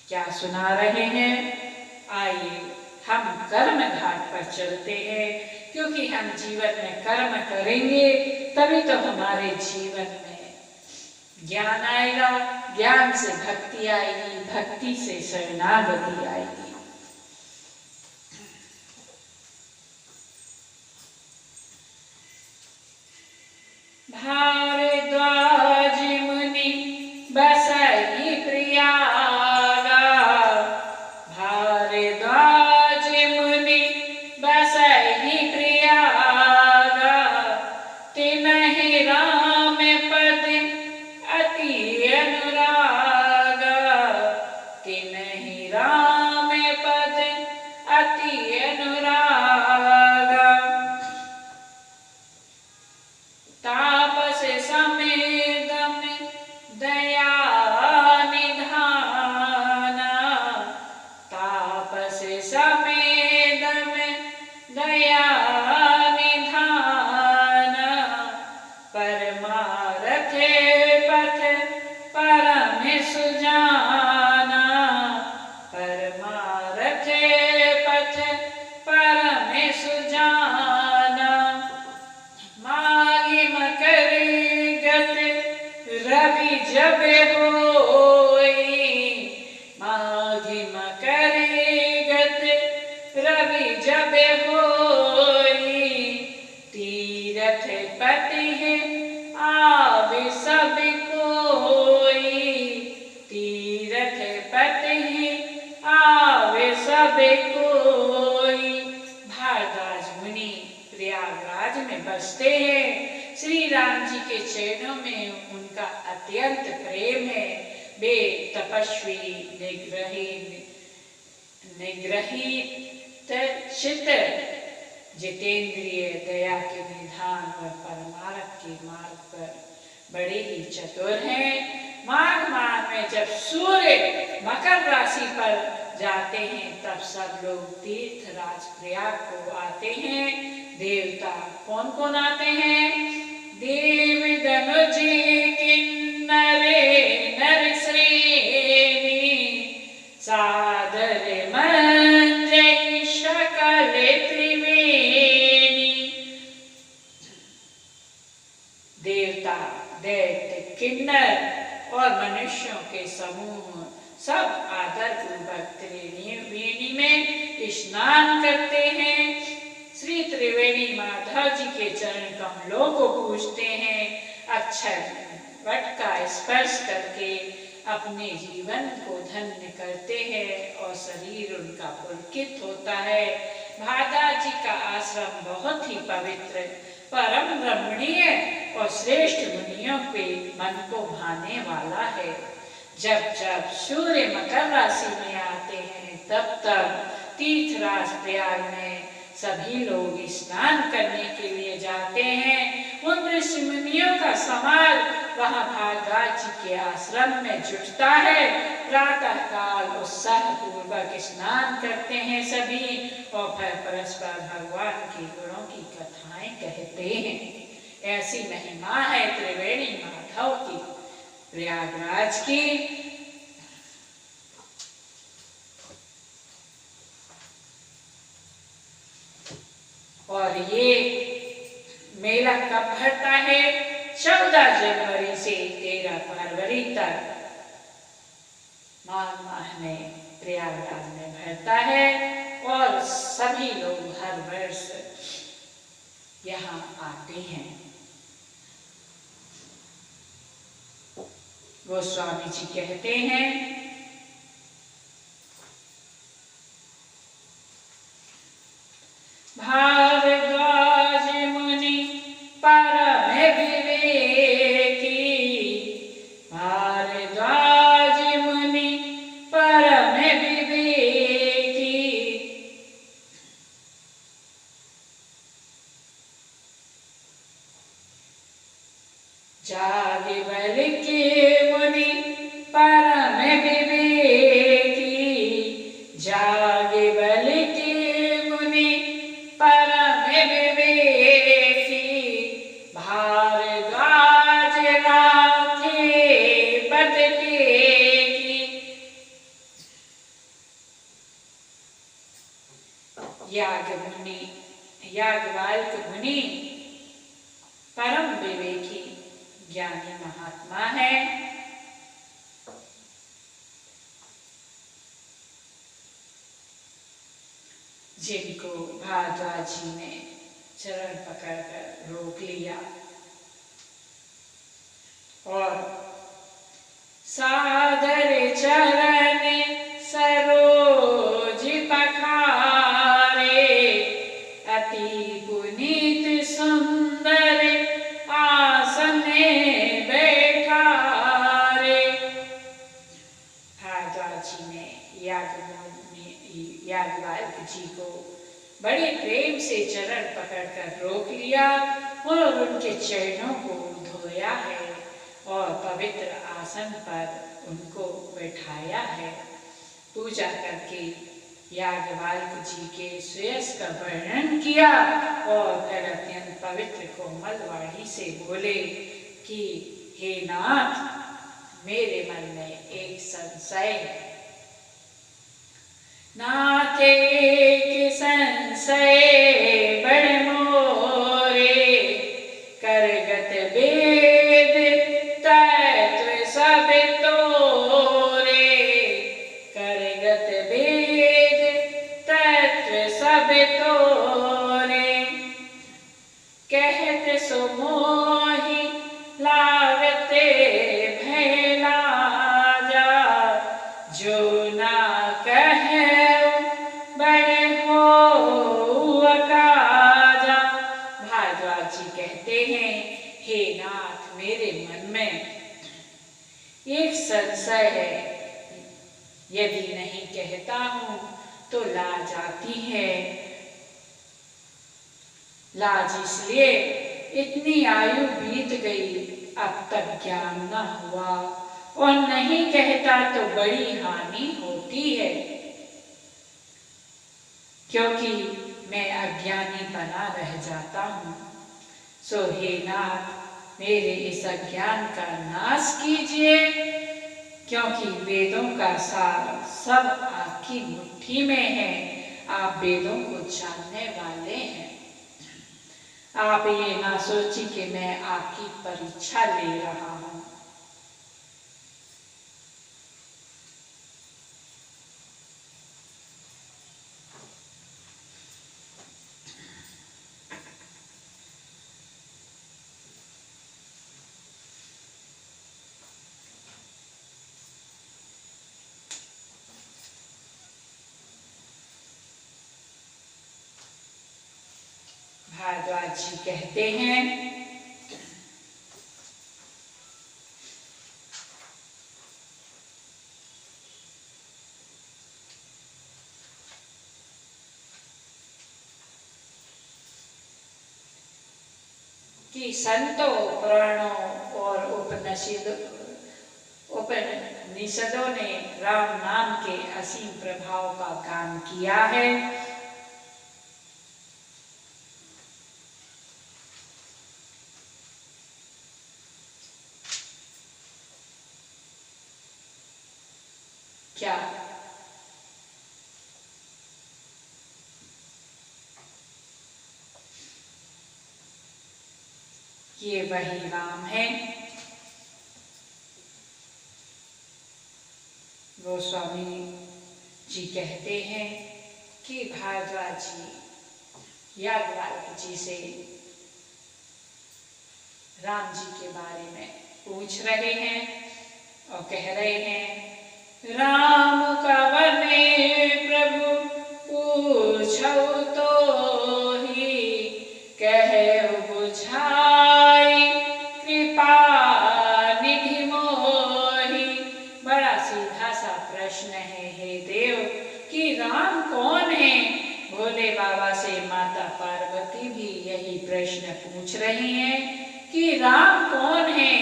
क्या सुना रहे हैं? आइए हम कर्म घाट पर चलते हैं, क्योंकि हम जीवन में कर्म करेंगे तभी तो हमारे जीवन में ज्ञान आएगा, ज्ञान से भक्ति आएगी, भक्ति से शरणागति आएगी। भारद्वाज मुनि बसई प्रयागा, भारद्वाज मुनि बसई प्रयागा, तिन्हि राम पद अति अनुरागा, तिन्हि राम पद अति अनुरागा। तापस समेदम दया निधाना, तापस समेदम दया निधाना, परमारथ पथ परम सुजाना, परमारथ पथ परम सुजाना। माहि मकर गत रवि जब होई, माघि मकर गत रवि जब होई, तीरथ पति आवे सब कोई, तीरथ पति आवे सब कोई। भारद्वाज मुनि प्रयागराज में बसते हैं। श्री राम जी के चरणों में उनका अत्यंत प्रेम है। वे तपस्वी, निग्रहित चित्त, जितेंद्रिय, दया के निधान और परमार्थ के मार्ग पर बड़े ही चतुर हैं। माघ माह में जब सूर्य मकर राशि पर जाते हैं तब सब लोग तीर्थराज प्रयाग को आते हैं। देवता कौन कौन आते हैं? देव धनुज किन्नरे नर श्रेणी, सादर मंजई सकल त्रिवेणी। देवता, दैत्य, किन्नर और मनुष्यों के समूह सब आदर पूर्वक त्रिवेणी में स्नान करते हैं। श्री त्रिवेणी माधव जी के चरण कमलों को पूजते हैं। अक्षर वट का स्पर्श करके अपने जीवन को धन्य करते हैं और शरीर उनका पुलकित होता है। भादा जी का आश्रम बहुत ही पवित्र, परम रमणीय और श्रेष्ठ मुनियों के मन को भाने वाला है। जब जब सूर्य मकर राशि में आते हैं तब तब तीर्थराज प्रयाग में सभी लोग स्नान करने के लिए जाते हैं। उन ऋषि मुनियों का समाज वहां भारद्वाज जी के आश्रम में जुटता है। प्रातः काल उत्साह पूर्वक स्नान करते हैं सभी और फिर परस्पर भगवान के गुणों की कथाएं कहते हैं। ऐसी महिमा है त्रिवेणी माधव की, प्रयागराज की। और ये मेला कब भरता है? 14 जनवरी से 13 फरवरी तक माघ माह में प्रयागराज में भरता है और सभी लोग हर वर्ष यहाँ आते हैं। गोस्वामी जी कहते हैं, भारद्वाज मुनि परम विवेकी, भारद्वाज मुनि परम विवेकी, जागे बल के मुनि परम विवेकी, जागे बल के मुनि परम विवेकी, भारद्वाज राखे पद टेकी। याज्ञवल्क्य मुनि परम विवेकी ज्ञानी महात्मा है। जिनको भारद्वाज जी ने चरण पकड़कर रोक लिया और सादर चरण सरोज पखारे, अति पुनीत सुंदर आसन बैठारे। भारद्वाज जी ने याज्ञवल्क्य जी को बड़े प्रेम से चरण पकड़कर रोक लिया और उनके चरणों को धोया है और पवित्र आसन पर उनको बैठाया है। पूजा करके याज्ञवल्क्य जी के श्रेयस का वर्णन किया और फिर अत्यंत पवित्र कोमल वाणी से बोले कि हे नाथ, मेरे मन में एक संशय है। नाथ एक संशय बड़ मोरे, करगत वेद तत्व सब तोरे, करगत वेद तत्व सब तोरे। कहत सो मोहि लागते भय लाजा, जो ना कहे बड़े हो अकाजा। भारद्वाज जी कहते हैं, हे नाथ, मेरे मन में एक संशय है। यदि नहीं कहता हूं तो लाज आती है। लाज इसलिए, इतनी आयु बीत गई, अब तक ज्ञान न हुआ, और नहीं कहता तो बड़ी हानि होती है, क्योंकि मैं अज्ञानी बना रह जाता हूँ। सो हे नाथ, मेरे इस अज्ञान का नाश कीजिए, क्योंकि वेदों का सार सब आपकी मुट्ठी में है। आप वेदों को जानने वाले हैं। आप ये ना सोचिए कि मैं आपकी परीक्षा ले रहा हूँ। भारद्वाज जी कहते हैं, कि संतों, पुराणों और उपनिषदों ने राम नाम के असीम प्रभाव का गान किया है। क्या ये वही राम है? गोस्वामी जी कहते हैं कि भारद्वाज जी याज्ञवल्क्य जी से राम जी के बारे में पूछ रहे हैं और कह रहे हैं, राम कवने प्रभु पूछौ तोहि, कहु बुझाई कृपा निधि मोहि। बड़ा सीधा सा प्रश्न है, हे देव, कि राम कौन है? भोले बाबा से माता पार्वती भी यही प्रश्न पूछ रही हैं कि राम कौन है।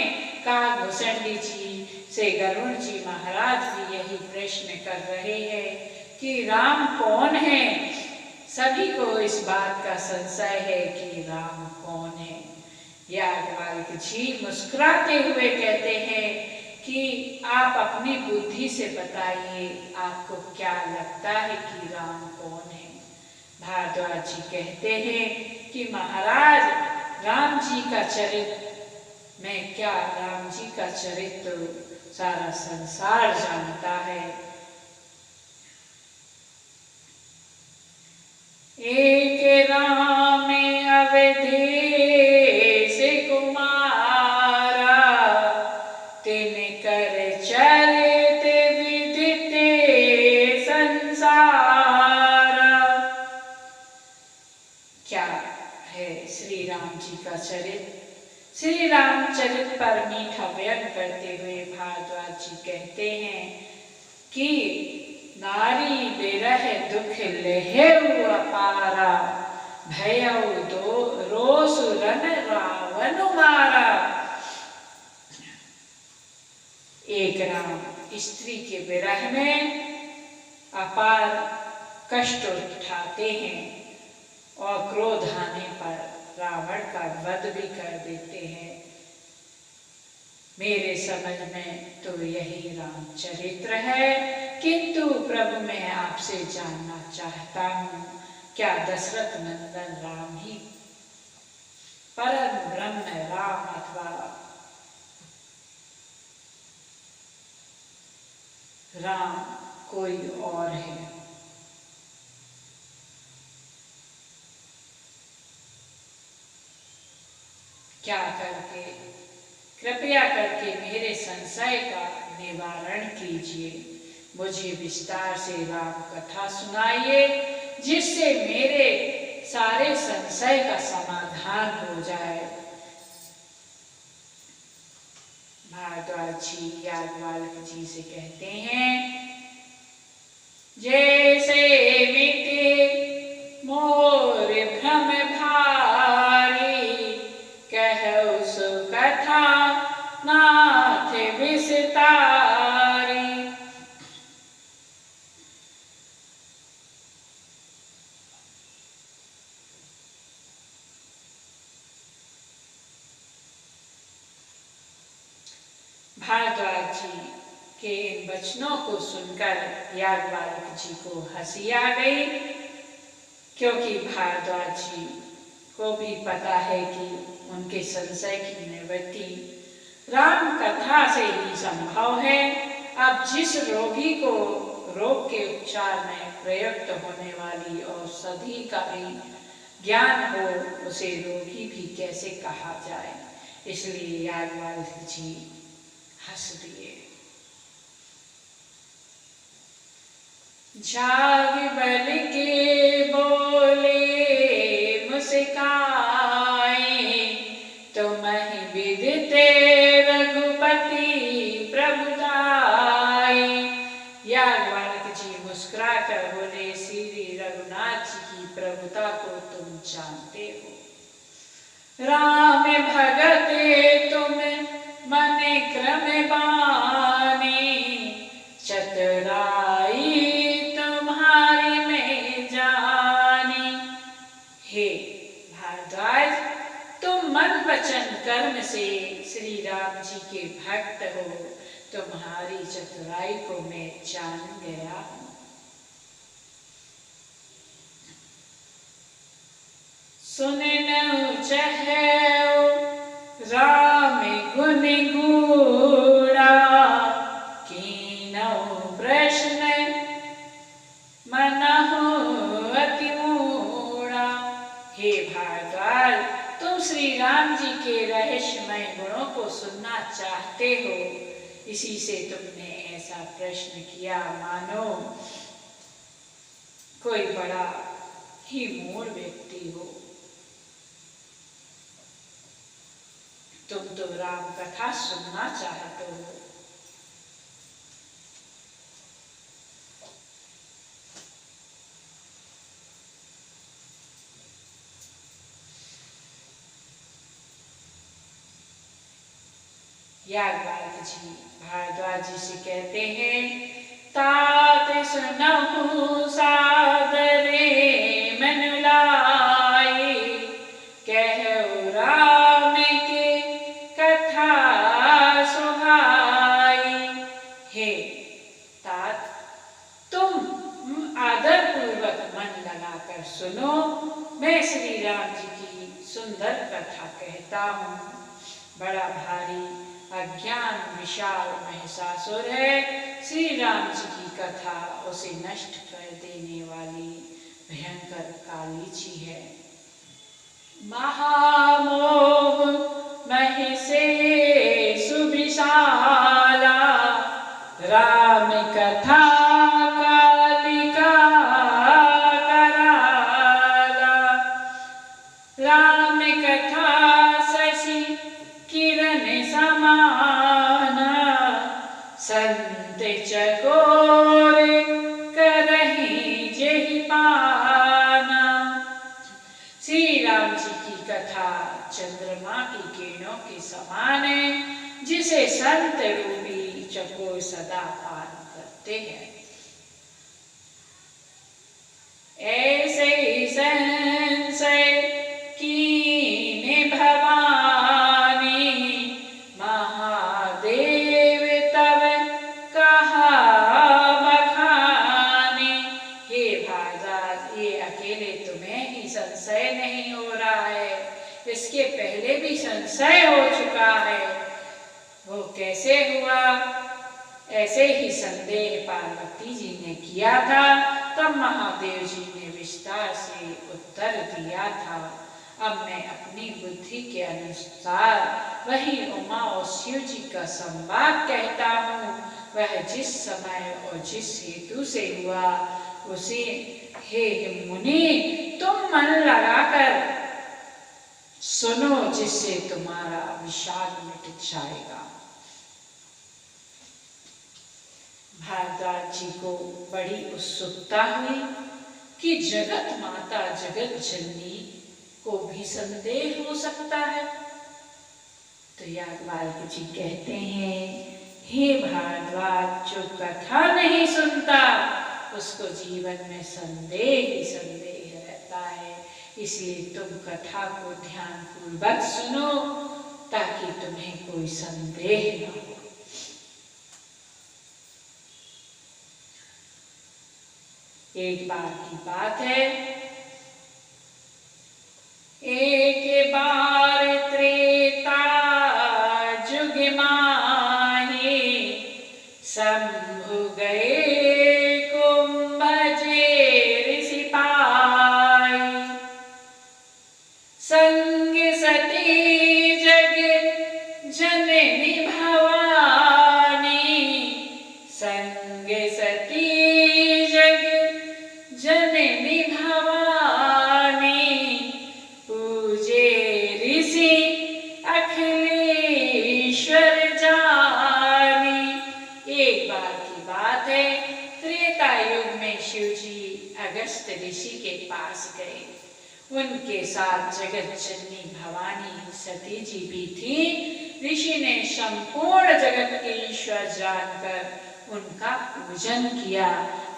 काकभूषणी जी से गरुड़ जी महाराज भी यही प्रश्न कर रहे हैं कि राम कौन है। सभी को इस बात का संशय है कि राम कौन है। याज्ञवल्क्य जी मुस्कुराते हुए कहते हैं कि आप अपनी बुद्धि से बताइए, आपको क्या लगता है कि राम कौन है? भारद्वाज जी कहते हैं कि महाराज, राम जी का चरित्र मैं क्या, राम जी का चरित्र सारा संसार जानता है। एक राम अवधेश कुमारा, राम जी का चरित्र। श्री रामचरित पर मीठा व्यंग करते हुए भारद्वाज जी कहते हैं कि नारी बिरह दुख लेहेउ अपारा, भयउ दो रोसु रन रावण मारा। एक राम स्त्री के विरह में अपार कष्ट उठाते हैं और क्रोध आने पर रावण का वध भी कर देते हैं। मेरे समझ में तो यही रामचरित्र है, किंतु प्रभु मैं आपसे जानना चाहता हूँ, क्या दशरथ नंदन राम ही परम ब्रह्म राम अथवा राम कोई और है? क्या करके कृपया करके मेरे संशय का निवारण कीजिए, मुझे विस्तार से राम कथा सुनाइए, जिससे मेरे सारे संशय का समाधान हो जाए। भारद्वाज जी याज्ञवल्क्य जी से कहते हैं, जैसे मिटे मोर भ्रम भारी, कहु सो कथा नाथ विस्तारी। भारद्वाज जी के इन वचनों को सुनकर याज्ञवल्क्य जी को हंसी आ गई, क्योंकि भारद्वाज जी को भी पता है कि उनके संशय की निवृत्ति राम कथा से ही संभव है। अब जिस रोगी को रोग के उपचार में प्रयुक्त होने वाली औषधि का भी ज्ञान हो, उसे रोगी भी कैसे कहा जाए, इसलिए याज्ञवल्क्य जी हंस दिए। जाग बल के बोले मुस्काए, तुम्हि विदिते रघुपति प्रभुताए। याज्ञवल्क्य जी मुस्कुरा कर बोले, श्री रघुनाथ जी की प्रभुता को तुम जानते हो। राम भगत तुम मन क्रम बानी, चतुराई तुम्हारी में जानी। हे भारद्वाज, तुम मन वचन कर्म से श्री राम जी के भक्त हो, तुम्हारी चतुराई को मैं जान गया हूँ। सुननु चहु राम गुण गूढ़ा, कीनहु प्रश्न मनहु अति मूढ़ा। हे भारद्वाज, तुम श्री राम जी के रहस्यमय गुणों को सुनना चाहते हो, इसी से तुमने ऐसा प्रश्न किया मानो कोई बड़ा ही मूढ़ व्यक्ति हो। तुम तो राम कथा सुनना चाहते हो। याज्ञवल्क्य जी भारद्वाज जी से कहते हैं, तात सुनहु सादरे मन लाए, कहु राम के कथा सुहाई। हे तात, तुम आदर पूर्वक मन लगाकर सुनो, मैं श्री राम जी की सुंदर कथा कहता हूँ। बड़ा भारी अज्ञान विशाल महिषासुर है, श्री राम जी की कथा उसे नष्ट कर देने वाली भयंकर काली जी है। महामोह महिषे सुविशाला, राम कथा कालिका कराला। राम कथा चंद्रमा की किरणों के समान है, जिसे संत रूपी चकोर सदा पान करते हैं। ऐसे ही संशय कीने भवानी, महादेव तब कहा बखानी। हे भारद्वाज, ये अकेले तुम्हें ही संशय नहीं हो रहा है, इसके पहले भी संशय हो चुका है। वो कैसे हुआ? ऐसे ही संदेह पार्वती जी ने किया था, तब महादेव जी ने विस्तार से उत्तर दिया था। अब मैं अपनी बुद्धि के अनुसार वही उमा और शिव जी का संवाद कहता हूँ। वह जिस समय और जिस हेतु से हुआ, उसे हे मुनि तुम मन लगाकर सुनो, जिससे तुम्हारा विषाद मिट जाएगा। भारद्वाज जी को बड़ी उत्सुकता हुई कि जगत माता जगत जननी को भी संदेह हो सकता है। तो याज्ञवल्क्य जी कहते हैं, हे भारद्वाज, जो कथा नहीं सुनता उसको जीवन में संदेह ही संदेह रहता है। इसलिए तुम कथा को ध्यानपूर्वक सुनो, ताकि तुम्हें कोई संदेह न हो। एक बार की बात है, एक बार त्रेता जुग माही, शंभु गए कुंभजे ऋषि पाई। संग सती जग जननी भवानी, संग सती जननी भवानी, पूजे ऋषि अखिलेश्वर जानी। एक बार की बात है, त्रेता युग में शिव जी अगस्त ऋषि के पास गए। उनके साथ जगत जननी भवानी सती जी भी थी। ऋषि ने संपूर्ण जगत के ईश्वर जानकर उनका पूजन किया।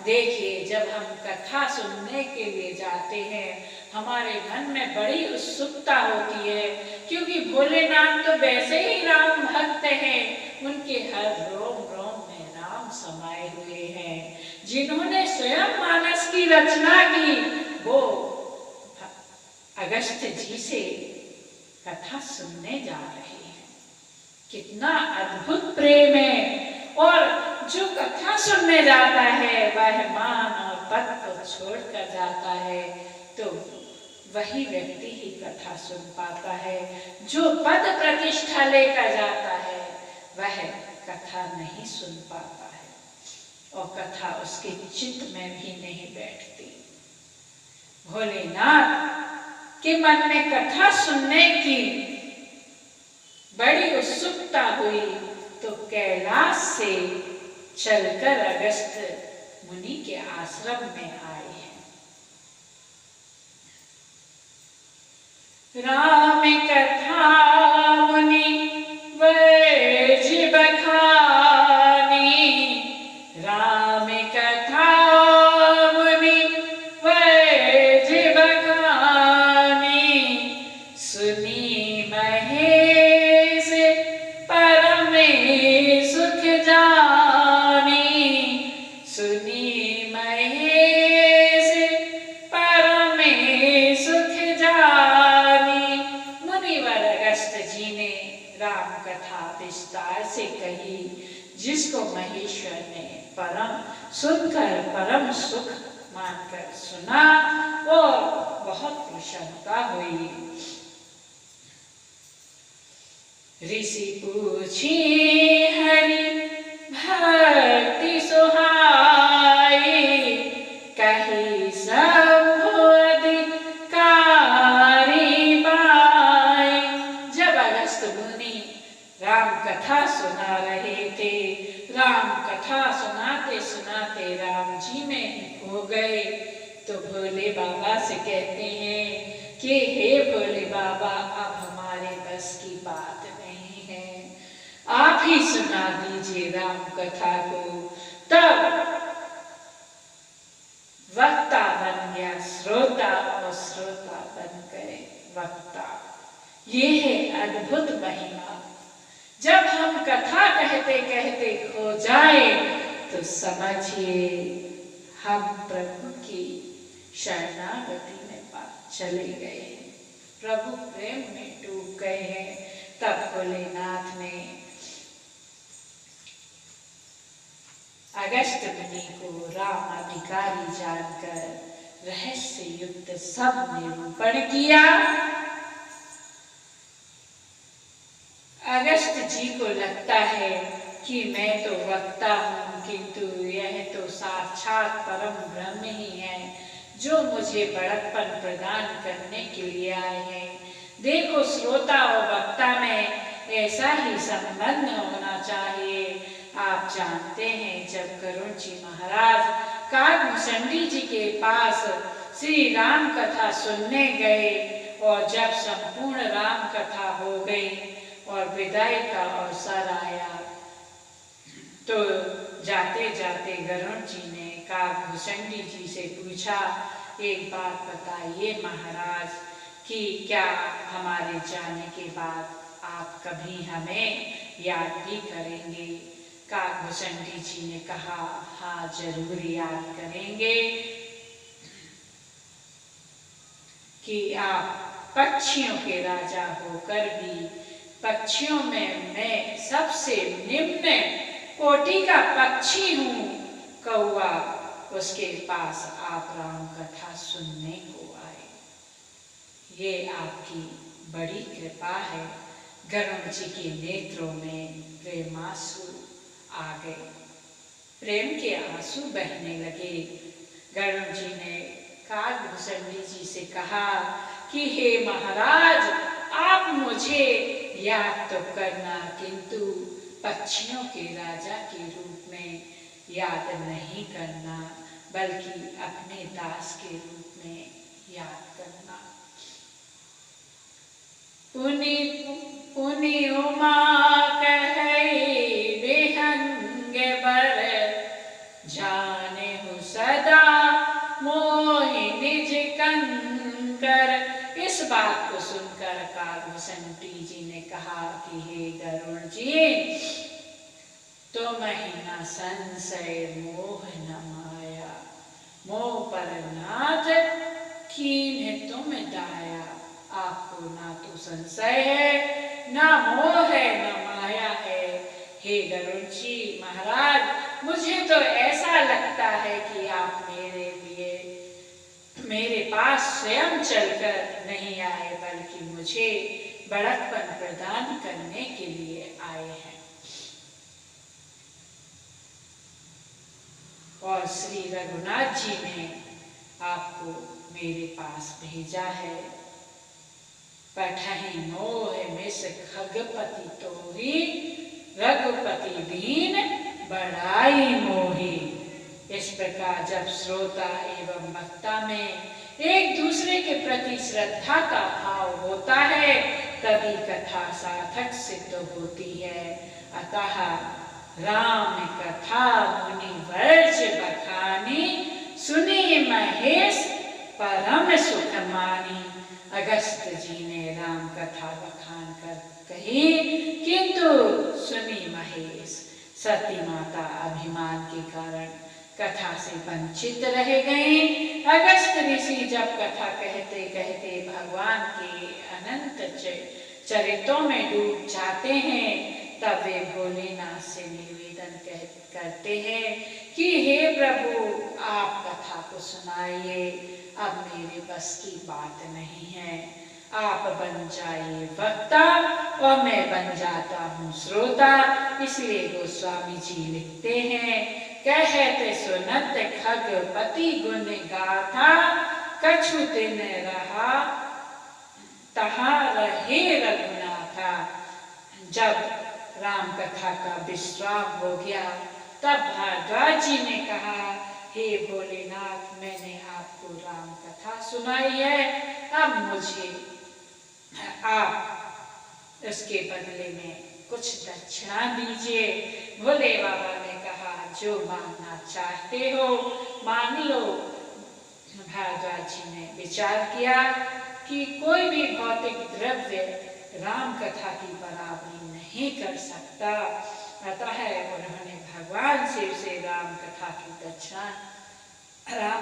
देखिए, जब हम कथा सुनने के लिए जाते हैं, हमारे मन में बड़ी उत्सुकता होती है, क्योंकि भोलेनाथ तो वैसे ही राम भक्त हैं। उनके हर रोम रोम में राम समाये हुए हैं। जिन्होंने स्वयं मानस की रचना की, वो अगस्त जी से कथा सुनने जा रहे हैं। कितना अद्भुत प्रेम है। और जो कथा सुनने जाता है, वह मान और पद को छोड़कर जाता है, तो वही व्यक्ति ही कथा सुन पाता है। जो पद प्रतिष्ठा लेकर जाता है, वह कथा नहीं सुन पाता है, और कथा उसके चित्त में भी नहीं बैठती। भोलेनाथ के मन में कथा सुनने की बड़ी उत्सुकता हुई, तो कैलाश से चलकर अगस्त मुनि के आश्रम में आए हैं। राम कथा मुनि वर्ज बखानी, राम कथा मुनि वर्ज बखानी, सुनी महेश परम सुख जानी, सुनी महेश परम सुख जानी। मुनिवर अगस्त जी ने राम कथा विस्तार से कही, जिसको महेश्वर ने परम सुनकर परम सुख मानकर सुना और बहुत प्रसन्नता हुई। ऋषि पूछी हरि भक्ति सुहाई, कही शंभु अधिकारी पाई। जब अगस्त मुनि राम कथा सुना रहे थे, राम कथा सुनाते सुनाते राम जी में ही खो गए, तो भोले बाबा से कहते हैं कि हे भोले बाबा, अब हमारे ही सुना दीजिए राम कथा को। तब वक्ता बन गया श्रोता और श्रोता बन गए वक्ता। ये है अद्भुत महिमा। जब हम कथा कहते कहते खो जाए तो समझिए हम प्रभु की शरणागति में चले गए हैं, प्रभु प्रेम में डूब गए हैं। तब भोलेनाथ ने अगस्त मुनि को राम अधिकारी जानकर रहस्य युक्त सब निरूपण किया। अगस्त जी को लगता है कि मैं तो वक्ता हूँ, किंतु यह तो साक्षात परम ब्रह्म ही है जो मुझे बड़प्पन प्रदान करने के लिए आए हैं। देखो, श्रोता और वक्ता में ऐसा ही संबंध होना चाहिए। आप जानते हैं, जब गरुड़ जी महाराज काकभूषणी जी के पास श्री राम कथा सुनने गए और जब संपूर्ण राम कथा हो गई और विदाई का अवसर आया तो जाते जाते गरुड़ जी ने काकभूषणी जी से पूछा, एक बात बताइए महाराज कि क्या हमारे जाने के बाद आप कभी हमें याद भी करेंगे? काकभूषणी जी ने कहा, हाँ जरूर याद करेंगे कि आप पक्षियों के राजा होकर भी पक्षियों में मैं सबसे निम्न कोटि का पक्षी हूँ, कौवा, उसके पास आप राम कथा सुनने को आए। ये आपकी बड़ी कृपा है। गरुड़ जी के नेत्रों में प्रेमांसु आ गए, प्रेम के आंसू बहने लगे। गरुड़ जी ने काकभूषणी जी से कहा कि हे महाराज, आप मुझे याद तो करना, किंतु पक्षियों के राजा के रूप में याद नहीं करना, बल्कि अपने दास के रूप में याद करना। पुनि उमा कहई विहंग बर, जाने हूँ सदा मोहि निज कंकर। इस बात को सुनकर काकभूषणी जी ने कहा कि हे गरुड़ जी, तुम ही न संशय मोह न माया, मोह पर नाथ कीन्ह तुम दाया। आपको ना तो संशय है, ना मोह है, ना माया है। हे गरुड़ जी महाराज, मुझे तो ऐसा लगता है कि आप मेरे लिए मेरे पास स्वयं चलकर नहीं आए, बल्कि मुझे बड़प्पन प्रदान करने के लिए आए हैं। और श्री रघुनाथ जी ने आपको मेरे पास भेजा है। पठहि मोह मिस खगपति तोरी, रघुपति दीन बड़ाई मोही। इस प्रकार जब श्रोता एवं वक्ता में एक दूसरे के प्रति श्रद्धा का भाव होता है, तभी कथा सार्थक सिद्ध होती है। अतः राम कथा मुनि वर्ज बखानी, सुनी महेश परम सुख मानी। अगस्त जी ने राम कथा बखान कर कही, किंतु सुनी महेश, सती माता अभिमान के कारण कथा से वंचित रह गई। अगस्त ऋषि जब कथा कहते कहते भगवान के अनंत चरित्रों में डूब जाते हैं, तब वे भोलेनाथ से निवेदन करते हैं कि हे प्रभु, आप कथा को सुनाइए, अब मेरे बस की बात नहीं है। आप बन जाइए वक्ता और मैं बन जाता हूँ श्रोता। इसलिए गोस्वामी जी लिखते हैं, कहते सुनत खगपति गुण गाथा, कछु दिन रहा तहा रहे रघुनाथा। जब राम कथा का विश्राम हो गया, तब भारद्वाज जी ने कहा, हे भोलेनाथ, मैंने आपको राम कथा सुनाई है, अब मुझे आप इसके बदले में कुछ दक्षिणा दीजिए। भोले बाबा ने कहा, जो मांगना चाहते हो मांग लो। भारद्वाज जी ने विचार किया कि कोई भी भौतिक द्रव्य राम कथा की बराबरी नहीं कर सकता। अतः उन्होंने भगवान शिव से राम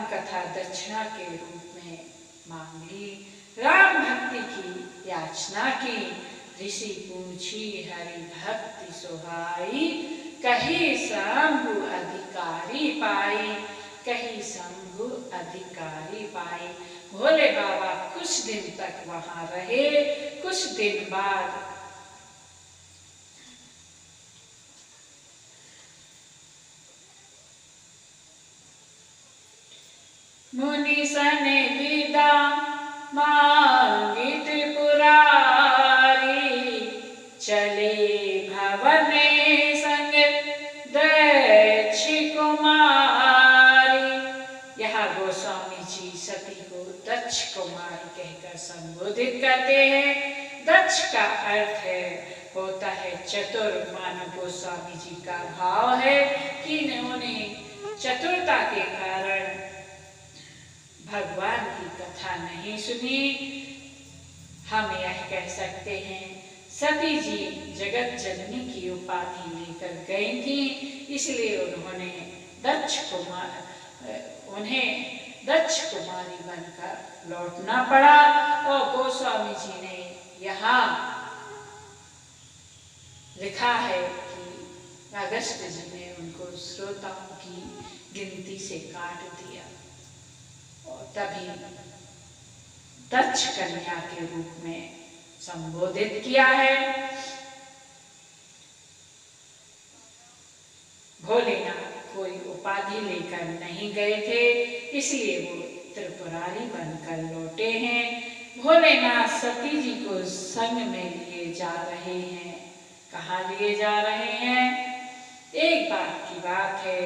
कथा दक्षिणा के रूप में मांग ली। राम भक्ति की याचना की। ऋषि पूछी हरि भक्ति सुहाई, कही शंभु अधिकारी पाई, कही शंभु अधिकारी पाई। भोले बाबा कुछ दिन तक वहां रहे। कुछ दिन बाद मुनि सने विदा मांगी त्रिपुरारी, चले भवने संग दक्ष कुमारी। यहाँ गोस्वामी जी सती को दक्ष कुमारी कहकर संबोधित करते हैं। दक्ष का अर्थ होता है चतुर। मानो गोस्वामी जी का भाव है कि इन्होंने चतुरता के कारण भगवान की कथा नहीं सुनी। हम यह कह सकते हैं सती जी जगत जननी की उपाधि लेकर गई थी, इसलिए उन्हें दक्ष कुमारी बनकर लौटना पड़ा। और गोस्वामी जी ने यहाँ लिखा है कि अगस्त जी ने उनको श्रोताओं की गिनती से काट दिया और तभी दक्ष कन्या के रूप में संबोधित किया है। भोलेनाथ कोई उपाधि लेकर नहीं गए थे, इसलिए वो त्रिपुरारी बनकर लौटे हैं। भोलेनाथ सती जी को संग में लिए जा रहे हैं। कहाँ लिए जा रहे हैं? एक बात की बात है,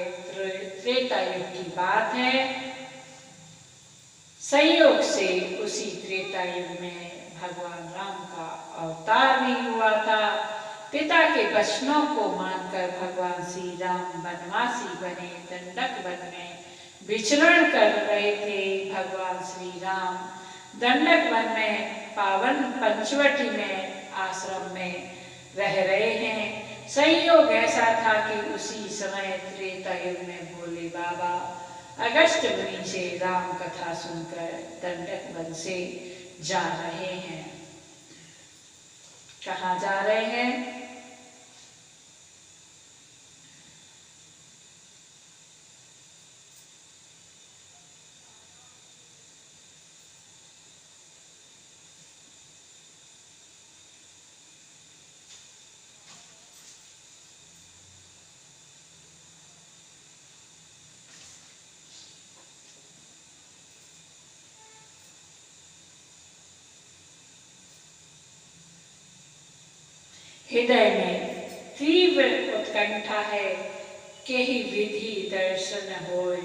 त्रेता युग की बात है। संयोग से उसी त्रेता युग में भगवान राम का अवतार भी हुआ था। पिता के वचनों को मानकर भगवान श्री राम वनवासी बने। दंडक वन में विचरण कर रहे थे। भगवान श्री राम दंडक वन में पावन पंचवटी में आश्रम में रह रहे हैं। संयोग ऐसा था कि उसी समय त्रेता युग में भोले बाबा अगस्त मुनि से राम कथा सुनकर दंडक वन से जा रहे हैं। कहाँ जा रहे हैं? हृदय में तीव्र उत्कंठा है कि ही विधि दर्शन होय।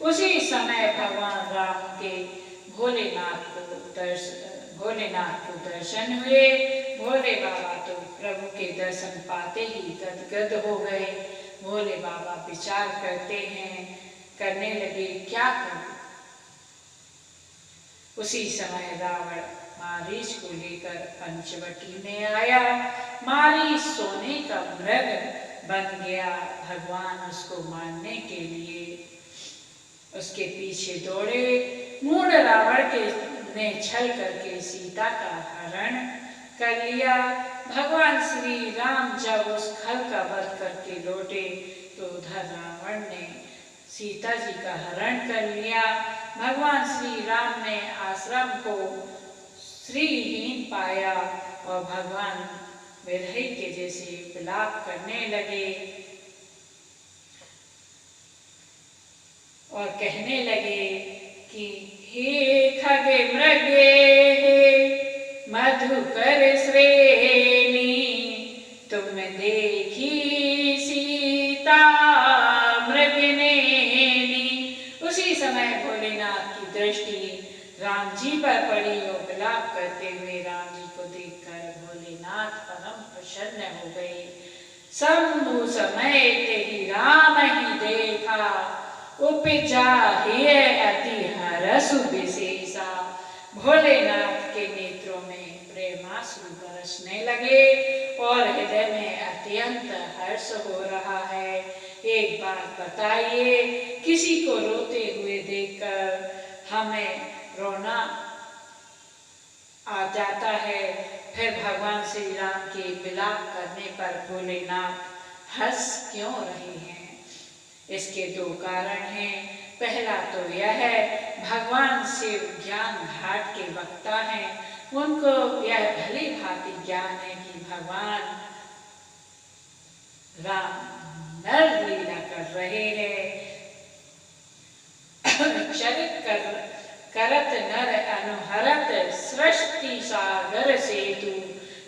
उसी समय भगवान राम के भोलेनाथ को दर्शन हुए। भोले बाबा तो प्रभु के दर्शन पाते ही गदगद हो गए। भोले बाबा विचार करने लगे क्या करूं। उसी समय रावण मारीच को लेकर पंचवटी में आया। मारीच सोने का मृग बन गया। भगवान उसको मारने के लिए उसके पीछे दौड़े। मूढ़ रावण ने छल करके सीता का हरण कर लिया। भगवान श्री राम जब उस खल का वध करके लौटे तो उधर रावण ने सीता जी का हरण कर लिया। भगवान श्री राम ने आश्रम को श्रीहीन पाया और भगवान विरही के जैसे विलाप करने लगे और कहने लगे कि हे खगे मृगे मधुकर श्रेणी, तुम देखी सीता मृगनेनी। उसी समय भोलेनाथ की दृष्टि राम जी पर पड़ी और विलाप करते हुए राम जी को देखकर भोलेनाथ परम प्रसन्न हो गए। शंभु समेत ही राम ही देखा, उपजा हे अति हरसु विशेषा। भोलेनाथ के नेत्रों में प्रेमाश्रु बरसने लगे और हृदय में अत्यंत हर्ष हो रहा है। एक बात बताइए, किसी को रोते हुए देखकर हमें रोना आ जाता है, फिर भगवान श्री राम के विलाप करने पर भोलेनाथ हंस क्यों रहे हैं? इसके दो कारण हैं। पहला तो यह है, भगवान शिव ज्ञान घाट के वक्ता हैं। उनको यह भली भांति ज्ञान है कि भगवान राम नर लीला कर रहे हैं। चरित करत नर अनुहरत सृष्टि सागर सेतु।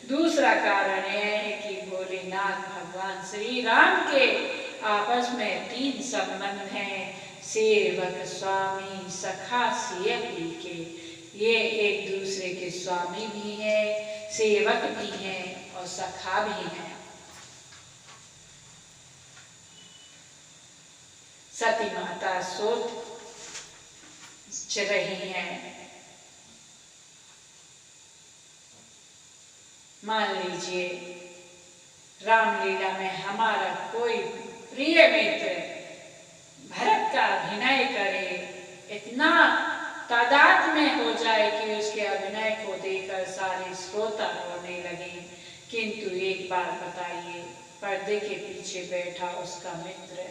दूसरा कारण यह है कि भोलेनाथ भगवान श्री राम के आपस में तीन संबंध हैं, सेवक, स्वामी, सखा, सेवकी के। ये एक दूसरे के स्वामी भी हैं, सेवक भी हैं और सखा भी हैं। सती माता सोच रही हैं, मान लीजिए रामलीला में हमारा कोई प्रिय मित्र भरत का अभिनय करे, इतना तादाद में हो जाए कि उसके अभिनय को देखकर सारे श्रोता रोने लगे। किंतु एक बार बताइए, पर्दे के पीछे बैठा उसका मित्र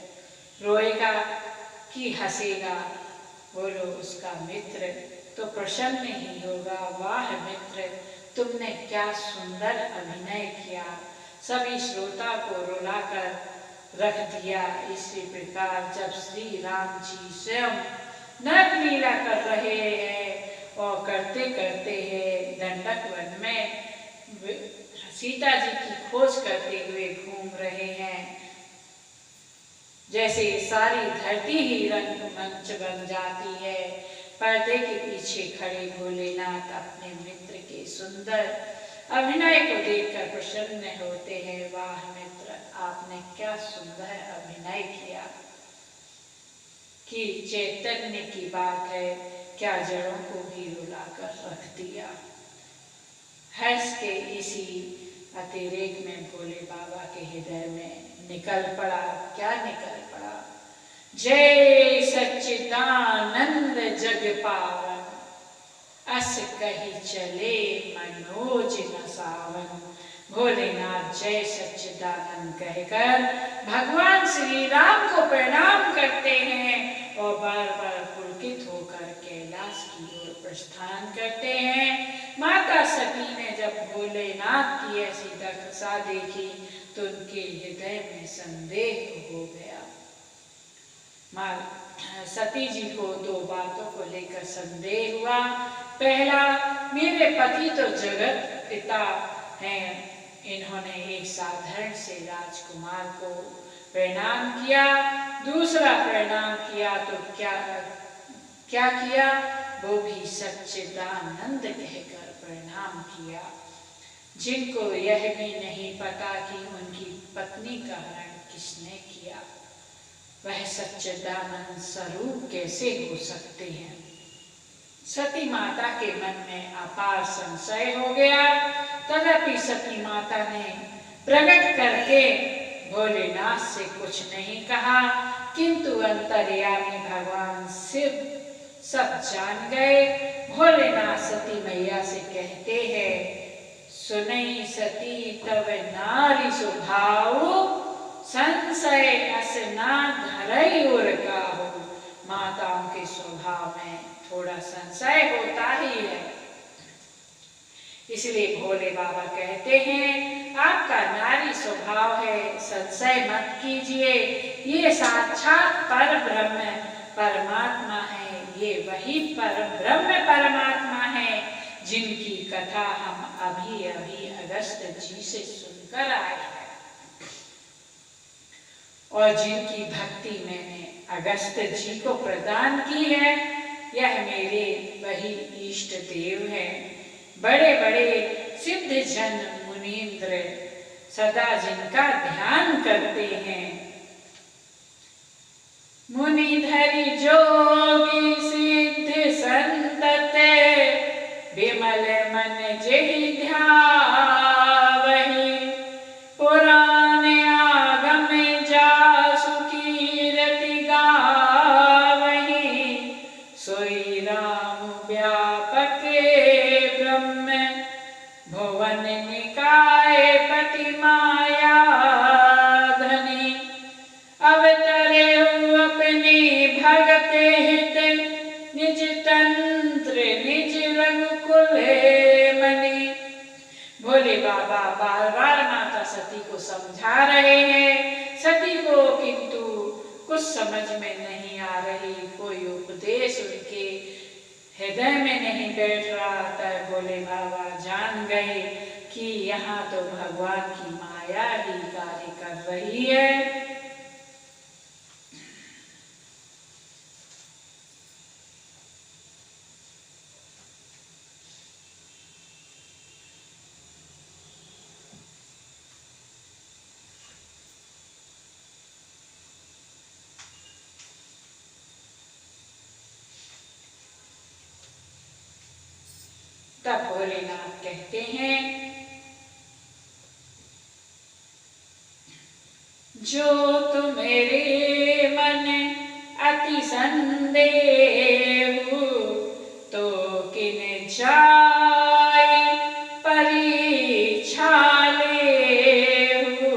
रोएगा कि हंसेगा? बोलो, उसका मित्र तो प्रसन्न ही होगा। वाह मित्र, तुमने क्या सुंदर अभिनय किया, सभी श्रोता को रुलाकर रख दिया। इसी प्रकार जब श्री राम जी स्वयं नर लीला कर रहे हैं और करते करते हैं दंडक वन में सीता जी की खोज करते हुए घूम रहे हैं, जैसे सारी धरती ही रंगमंच बन जाती है। पर्दे के पीछे खड़े भोलेनाथ अपने मित्र के सुंदर अभिनय को देखकर प्रसन्न होते हैं। वाह मित्र, आपने क्या सुंदर अभिनय किया कि चैतन्य की बात है, क्या जड़ों को भी रुलाकर रख दिया। हर्ष के इसी अतिरेक में भोले बाबा के हृदय में निकल पड़ा, क्या निकल पड़ा? जय सच्चिदानंद जग पावन, अस कही चले मनोज न सावन। भोलेनाथ जय सच्चिदानंद कहकर भगवान श्री राम को प्रणाम करते हैं और बार बार पुलकित होकर कैलाश की ओर प्रस्थान करते हैं। माता सती ने जब भोलेनाथ की ऐसी दशा देखी तो उनके हृदय में संदेह हो गया। माँ सती जी को दो बातों को लेकर संदेह हुआ। पहला, मेरे पति तो जगत पिता हैं, इन्होंने एक साधारण से राजकुमार को प्रणाम किया। दूसरा प्रणाम किया तो क्या किया? वो भी सच्चिदानंद कहकर प्रणाम किया, जिनको यह भी नहीं पता कि उनकी पत्नी का हरण किसने किया। वह सच्चिदानंद स्वरूप कैसे हो सकते हैं? सती माता के मन में अपार संशय हो गया। तदपि सती माता ने प्रकट करके भोलेनाथ से कुछ नहीं कहा, किंतु अंतर्यामी भगवान शिव सब जान गए। भोलेनाथ सती मैया से कहते हैं, सुनई सती तब नारी स्वभाव, संशय अस ना धरई उर काहू। माताओं के स्वभाव में थोड़ा संशय होता ही है, इसलिए भोले बाबा कहते हैं, आपका नारी स्वभाव है, संशय मत कीजिए। ये साक्षात पर ब्रह्म परमात्मा है, ये वही पर ब्रह्म परमात्मा है जिनकी कथा हम अभी अभी अगस्त जी से सुनकर आए हैं और जिनकी भक्ति मैंने अगस्त जी को प्रदान की है। यह मेरे वही इष्ट देव हैं, बड़े बड़े सिद्ध जन मुनीन्द्र सदा जिनका ध्यान करते हैं। मुनिधरि जोगी सिद्ध संतते, विमल मन जेहि ध्यावहि। पुराण आगम जासु कीरति गावहि, सोई राम व्यापक ब्रह्म भुवन निकाय पति माया धनी। अवतरे अपने भगत हित, निज तंत्र निज रघुकुल मणि। भोले बाबा बार बार माता सती को समझा रहे हैं, सती को किंतु कुछ समझ में नहीं आ रही, कोई उपदेश उनके हृदय में नहीं बैठ रहा। तब भोले बाबा जान गए कि यहाँ तो भगवान की माया ही कार्य कर रही है। तब भोलेनाथ कहते हैं, जो तुम्हारे मन अति संदेह, तो किन जाय परीक्षा लेहु।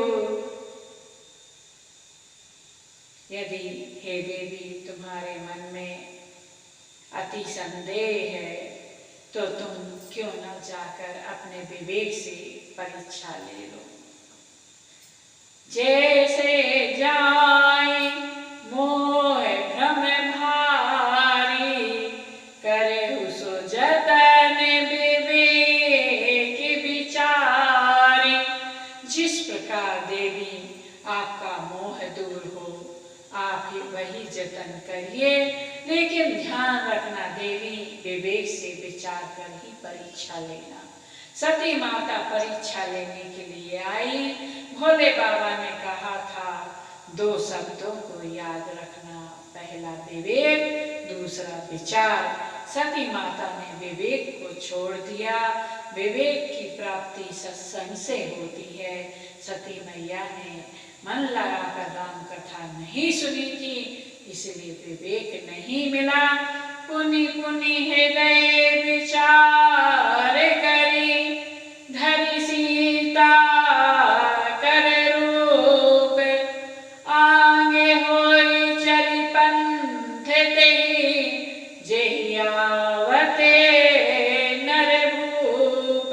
यदि हे देवी तुम्हारे मन में अति संदेह है, तो तुम क्यों न जाकर अपने विवेक से परीक्षा ले लो। जैसे जाए मोह भ्रम भारी, करहु सो जतन विवेक विचारी। जिस प्रकार देवी आपका मोह दूर हो, आप ही वही जतन करिए, लेकिन ध्यान रखना देवी विवेक से विचार कर ही परीक्षा लेना। सती माता परीक्षा लेने के लिए आई। भोले बाबा ने कहा था, दो शब्दों को याद रखना, पहला विवेक, दूसरा विचार। सती माता ने विवेक को छोड़ दिया। विवेक की प्राप्ति सत्संग से होती है। सती मैया ने मन लगाकर राम कथा नहीं सुनी थी, इसलिए विवेक नहीं मिला। पुनि पुनि हृदय विचार करी, धरि सीता कर रूप। आगे होई चली पंथ तेहि, जेहि आवते नर भूप।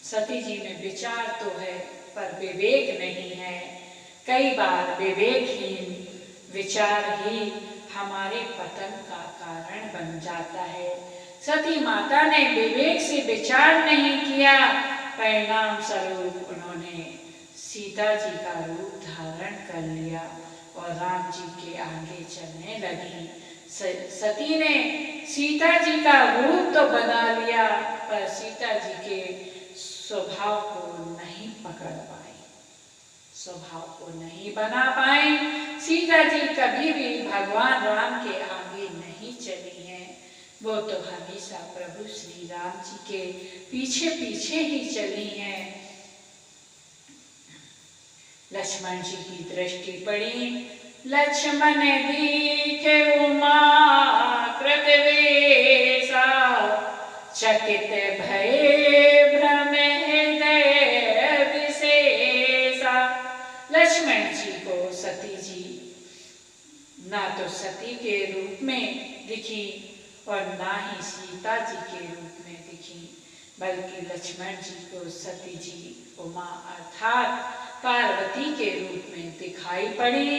सती जी में विचार तो है, पर विवेक नहीं है। कई बार विवेकहीन विचार ही हमारे पतन का कारण बन जाता है। सती माता ने विवेक से विचार नहीं किया, परिणाम स्वरूप उन्होंने सीता जी का रूप धारण कर लिया और राम जी के आगे चलने लगी। सती ने सीता जी का रूप तो बना लिया, पर सीता जी के स्वभाव को नहीं पकड़ पाई, स्वभाव को नहीं बना पाई। सीता जी कभी भी भगवान राम के आगे नहीं चली हैं, वो तो हमेशा प्रभु श्री राम जी के पीछे पीछे ही चली हैं। लक्ष्मण जी की दृष्टि पड़ी। लक्ष्मण दीखे उमा कृतवेशा, चकित भये भ्रम हृदय विशेषा। लक्ष्मण जी को सती जी ना तो सती के रूप में दिखी और ना ही सीता जी के रूप में दिखी, बल्कि लक्ष्मण जी को सती जी उमा अर्थात पार्वती के रूप में दिखाई पड़ी।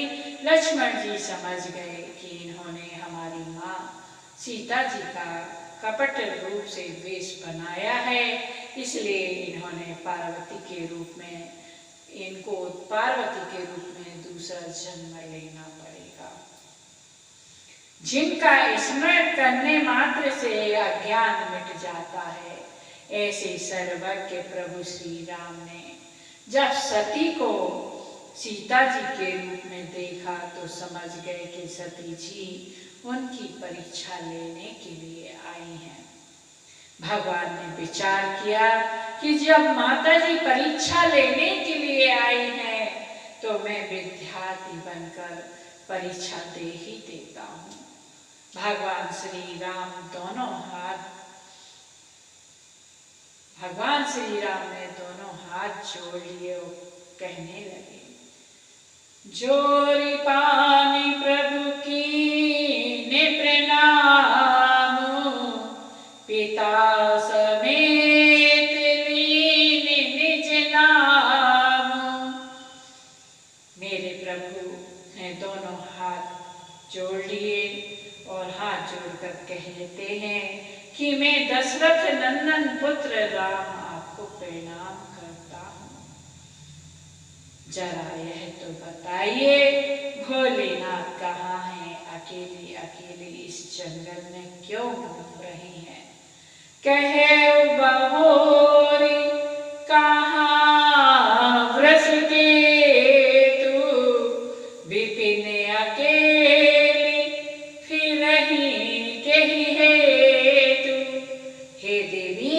लक्ष्मण जी समझ गए कि इन्होंने हमारी माँ सीता जी का कपट रूप से वेश बनाया है, इसलिए इन्होंने पार्वती के रूप में, इनको पार्वती के रूप में दूसरा जन्म लेना पड़ेगा। जिनका स्मरण करने मात्र से अज्ञान मिट जाता है, ऐसे सर्वज्ञ प्रभु श्री राम ने जब सती को सीता जी के रूप में देखा तो समझ गए कि सती जी उनकी परीक्षा लेने के लिए आई हैं। भगवान ने विचार किया कि जब माता जी परीक्षा लेने के लिए आई हैं तो मैं विद्यार्थी बनकर परीक्षा दे ही देता हूँ। भगवान श्री राम ने दोनों हाथ जोड़ लिए और कहने लगे, जोरी पानी प्रभु की ने प्रणाम, पिता समेत लीन निज नाम। मेरे प्रभु ने दोनों हाथ जोड़ लिए और हाथ जोड़कर कहते हैं कि मैं दशरथ नंदन पुत्र राम आपको प्रणाम करता हूँ। जरा यह तो बताइए भोलेनाथ कहाँ हैं? अकेली अकेली इस जंगल में क्यों घूम रही हैं? कहे बहोरी कहाँ वृषकेतु, विपिन अकेली फिरहि केहि हेतु। हे देवी,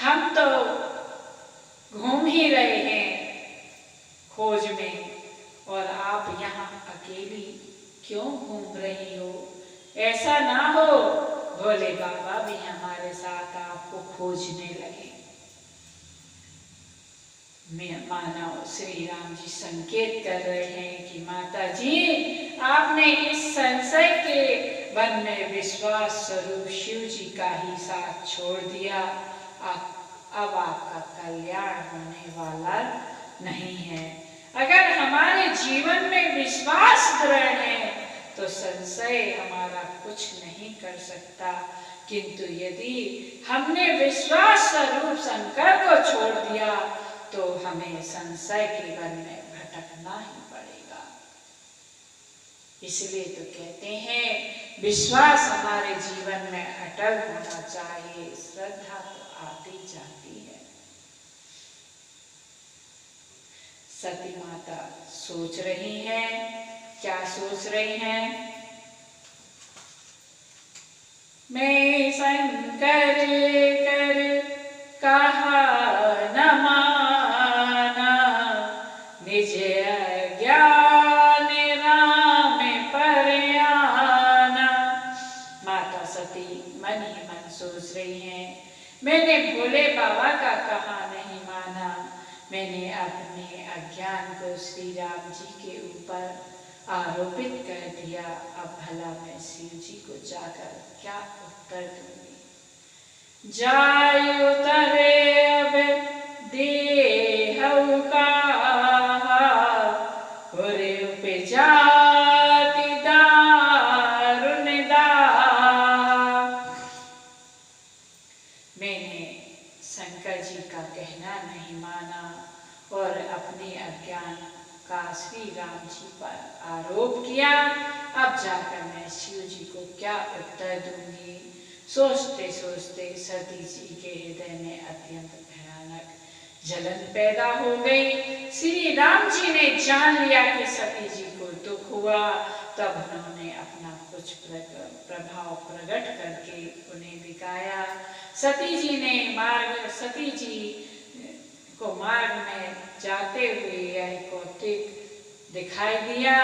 हम तो घूम ही रहे हैं खोज में, और आप यहाँ अकेली क्यों घूम रही हो? ऐसा ना हो भोले बाबा भी हमारे साथ आपको खोजने लगे। मानव श्री राम जी संकेत कर रहे हैं कि माता जी, आपने इस संशय के मन में विश्वास स्वरूप शिव जी का ही साथ छोड़ दिया। अब आपका कल्याण होने वाला नहीं है। अगर हमारे जीवन में विश्वास दृढ़ है तो संशय हमारा कुछ नहीं कर सकता, किंतु यदि हमने विश्वास स्वरूप शंकर को छोड़ दिया तो हमें संशय के वन में भटकना ही पड़ेगा। इसलिए तो कहते हैं विश्वास हमारे जीवन में अटल होना चाहिए। श्रद्धा तो आती जाती है। सती माता सोच रही हैं, क्या सोच रही हैं? मैं शंकर कर कहा न माना, निज अज्ञान राम पर आना। माता सती मन ही मन सोच रही हैं, मैंने भोले बाबा का कहा नहीं माना, मैंने अपने अज्ञान को श्री राम जी के ऊपर आरोपित कर दिया। अब भला मैं शिव जी को जाकर क्या उत्तर दूंगी? जाय उतरे अब देहु कहा, उरे उपजाति दारुण दाहा। मैंने शंकर जी का कहना नहीं माना और अपने अज्ञान का श्री राम जी पर आरोप किया। अब जाकर मैं शिव जी को क्या उत्तर दूंगी? सोचते सोचते सती जी के हृदय में अत्यंत भयानक जलन पैदा हो गई। श्री राम जी ने जान लिया कि सती जी को दुख हुआ, तब उन्होंने अपना कुछ प्रभाव प्रकट करके उन्हें दिखाया। सती जी को मार्ग में जाते हुए यह कौतुक दिखाई दिया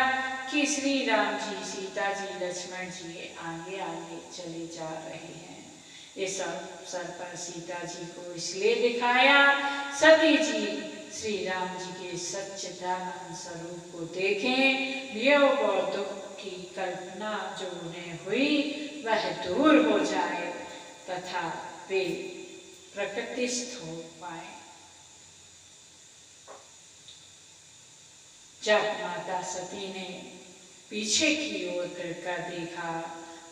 कि श्री राम जी, सीता जी, लक्ष्मण जी आगे आगे चले जा रहे हैं। इस अवसर पर सीता जी को इसलिए दिखाया, सती जी श्री राम जी के सच्चिदानंद स्वरूप को देखें, वियोग और दुख की कल्पना जो उन्हें हुई वह दूर हो जाए तथा वे प्रकृतिस्थ हो पाए। जब माता सती ने पीछे की ओर फिरकर देखा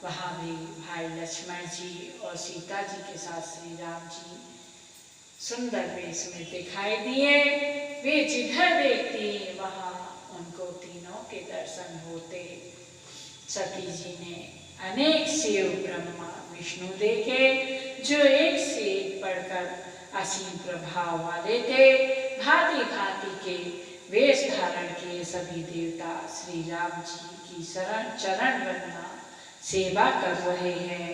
वहाँ भी भाई लक्ष्मण जी और सीता जी के साथ श्री राम जी सुंदर वेश में दिखाई दिए। वे जिधर देखती वहाँ उनको तीनों के दर्शन होते। सती जी ने अनेक शिव ब्रह्मा विष्णु देखे जो एक से एक बढ़कर असीम प्रभाव वाले थे। भांति भांति के वेश धारण किए सभी देवता श्री राम जी की चरण वंदना सेवा कर रहे हैं।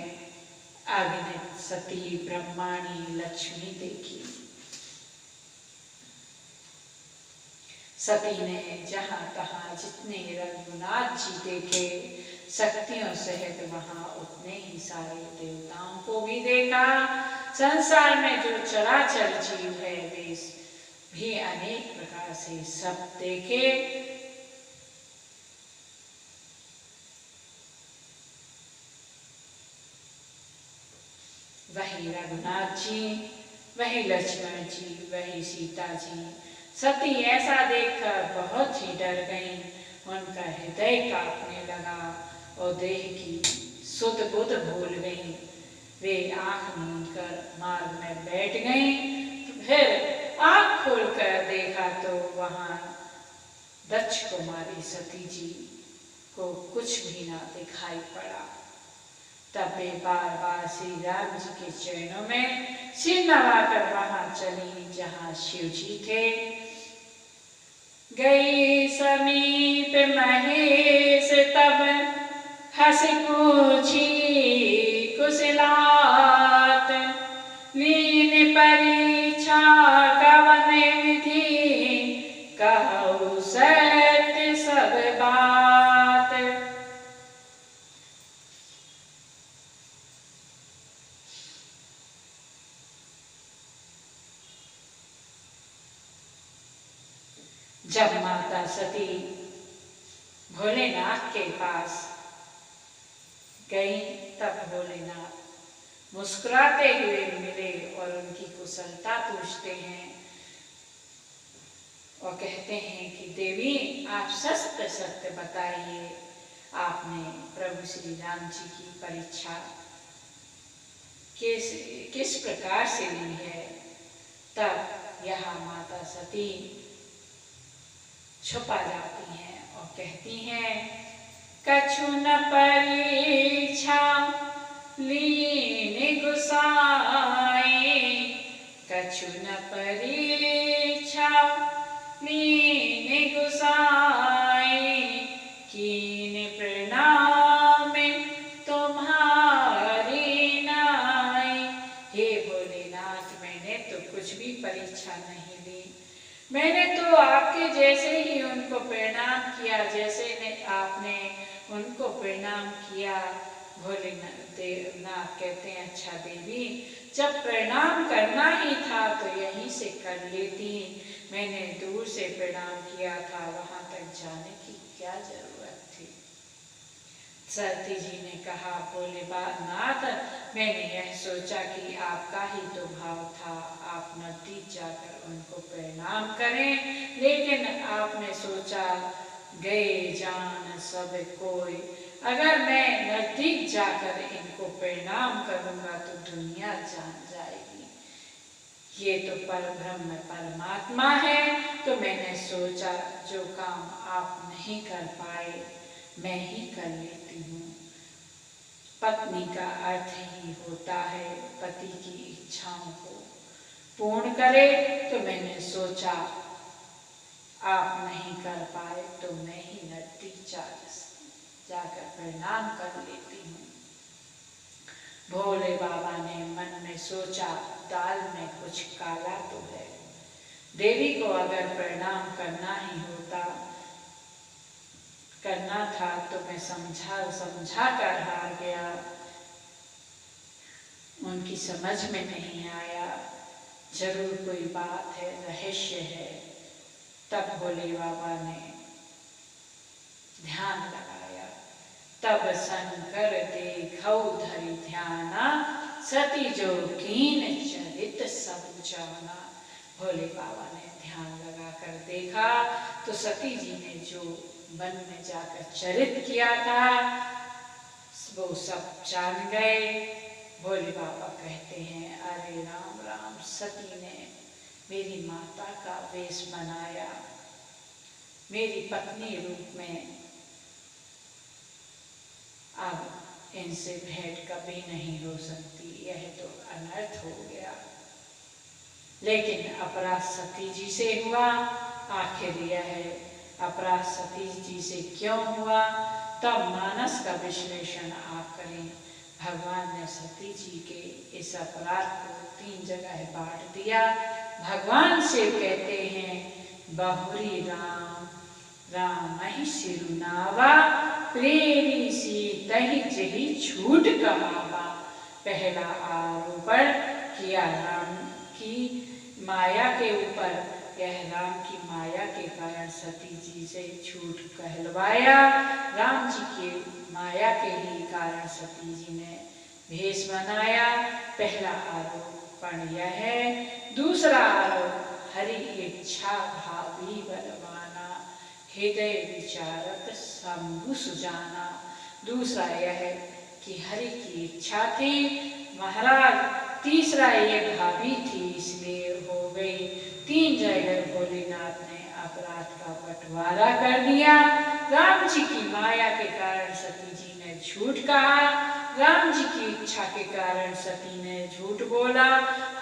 अग्नित सती ब्रह्माणी लक्ष्मी देखी। सती ने जहाँ तहाँ जितने रघुनाथ जी देखे शक्तियों सहित वहाँ उतने ही सारे देवताओं को भी देखा। संसार में जो चराचर जीव है वे भी अनेक प्रकार से सब देखे। वही रघुनाथ जी, वही लक्ष्मण जी, वही सीता जी। सती ऐसा देखकर बहुत ही डर गईं। उनका हृदय कांपने लगा और देह की सुध बुध भूल गईं। वे आंख मूंदकर मार्ग में बैठ गईं। फिर आंख खोलकर देखा तो वहां दक्ष कुमारी सती जी को कुछ भी ना दिखाई पड़ा। तब वे बार बार श्री राम जी के चरणों में सिर नवाकर वहां चली जहां शिव जी थे। गई समीप महेश तब हंस पूछी कुशलात। लीन परीक्षा कवन विधि कहु सत्य सब बात। जब माता सती भोलेनाथ के पास गई तब भोलेनाथ मुस्कुराते हुए मिले और उनकी कुशलता पूछते हैं और कहते हैं कि देवी आप सत्य सत्य बताइए, आपने प्रभु श्री राम जी की परीक्षा किस प्रकार से ली है। तब यह माता सती छुपा जाती हैं और कहती हैं कछु न परीक्षा लीन गुसाई। कछु न परीक्षा लीन गुसाई। कीन प्रणाम तुम्हारी नाई। हे भोलेनाथ मैंने तो कुछ भी परीक्षा नहीं ली। मैंने तो आपके जैसे ही उनको प्रणाम किया जैसे आपने उनको प्रणाम किया। भोलेनाथ देवनाथ कहते हैं अच्छा देवी जब प्रणाम करना ही था तो यहीं से कर लेती। मैंने दूर से प्रणाम किया था, वहां तक जाने की क्या जरूरत थी। सती जी ने कहा भोलेनाथ मैंने यह सोचा कि आपका ही तो भाव था, आप नजदीक जाकर उनको प्रणाम करें, लेकिन आपने सोचा गए जान सब कोई। अगर मैं नजदीक जाकर इनको प्रणाम करूंगा तो दुनिया जान जाएगी। ये तो परब्रह्म परमात्मा है। तो मैंने सोचा जो काम आप नहीं कर पाए मैं ही कर लेती हूँ। पत्नी का अर्थ ही होता है पति की इच्छाओं को पूर्ण करे। तो मैंने सोचा आप नहीं कर पाए तो मैं ही नजदीक जाकर प्रणाम कर लेती हूँ। भोले बाबा ने मन में सोचा दाल में कुछ काला तो है। देवी को अगर प्रणाम करना था तो मैं समझा कर हार गया। उनकी समझ में नहीं आया, जरूर कोई बात है, रहस्य है। तब भोले बाबा ने ध्यान लगाया। तब शंकर देखौ धरि ध्याना सती जो कीन चरित सब जाना। भोले बाबा ने ध्यान लगाकर देखा तो सती जी ने जो वन में जाकर चरित किया था वो सब जान गए। भोले बाबा कहते हैं, अरे राम राम, सती ने मेरी माता का वेश बनाया, मेरी पत्नी रूप में, अब इनसे भेंट कभी नहीं हो सकती, यह तो अनर्थ हो गया। लेकिन अपराध सती जी से हुआ। आखिर यह अपराध सती जी से क्यों हुआ, तब मानस का विश्लेषण आप करें। भगवान ने सती जी के इस अपराध को 3 जगह बांट दिया। भगवान शिव कहते हैं, बहुरी राम राम ही सिरुनावा, प्रेरी सी तही जही झूठ कमावा। पहला आरोपण किया राम की माया के ऊपर, यह राम की माया के कारण सती जी से झूठ कहलवाया। राम जी के माया के ही कारण सती जी ने भेष बनाया। पहला आरोपण यह है। दूसरा आरोप, हरि इच्छा भावी बलवाना, हृदय विचारत शंभु सुजाना। दूसरा यह कि हरि की इच्छा थी महाराज। तीसरा ये भाभी थी, इसलिए हो गई। 3 जगह भोलेनाथ ने अपराध का बंटवारा कर दिया। राम जी की माया के कारण सती जी ने झूठ कहा, राम जी की इच्छा के कारण सती ने झूठ बोला,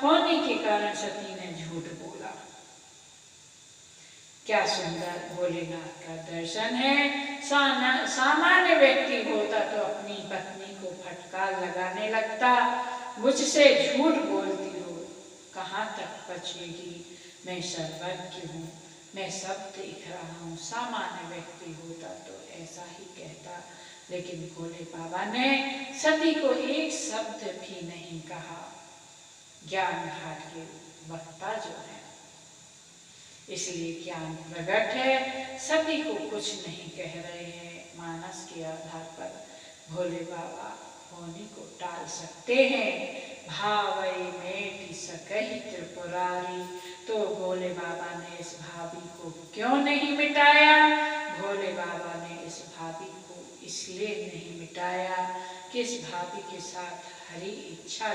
होने के कारण सती ने झूठ बोला। क्या सुंदर भोलेनाथ का दर्शन है। सामान्य व्यक्ति होता तो अपनी पत्नी को फटकार लगाने लगता, मुझसे झूठ बोलती हो, कहाँ तक बचेगी, मैं सर्वज्ञ हूँ, मैं सब देख रहा हूँ। सामान्य व्यक्ति होता तो ऐसा ही कहता, लेकिन भोले बाबा ने सती को एक शब्द भी नहीं कहा। ज्ञान घाट के वक्ता जो है, इसलिए ज्ञान प्रकट है। सती को कुछ नहीं कह रहे हैं। मानस के आधार पर भोले बाबा होनी को टाल सकते हैं। भावई मेटी सकही त्रिपुरारी, तो भोले बाबा ने इस भाभी को क्यों नहीं मिटाया। भोले बाबा ने इस भाभी को इसलिए नहीं मिटाया कि इस भाभी के साथ हरि इच्छा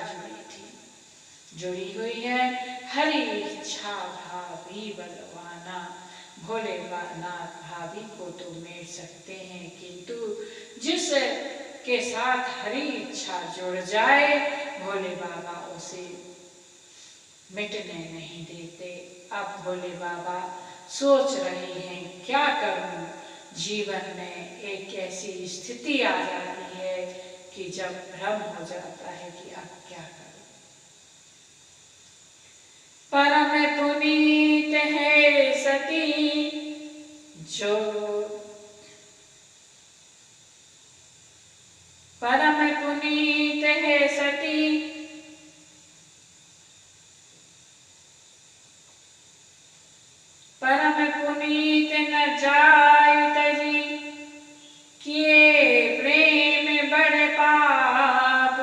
जुड़ी हुई है। हरि इच्छा भाभी बलवाना। भोलेनाथ भाभी को तो मिट सकते हैं, किंतु जिस के साथ हरि इच्छा जुड़ जाए, भोले बाबा उसे मिटने नहीं देते। अब भोले बाबा सोच रहे हैं, क्या करूं। जीवन में एक ऐसी स्थिति आ जाती है कि जब भ्रम हो जाता है कि अब क्या करूं। परम पुनीत है सती जो, परम पुनीत है सती, परम पुनीत न जाय तजी, किए प्रेम बड़ पाप।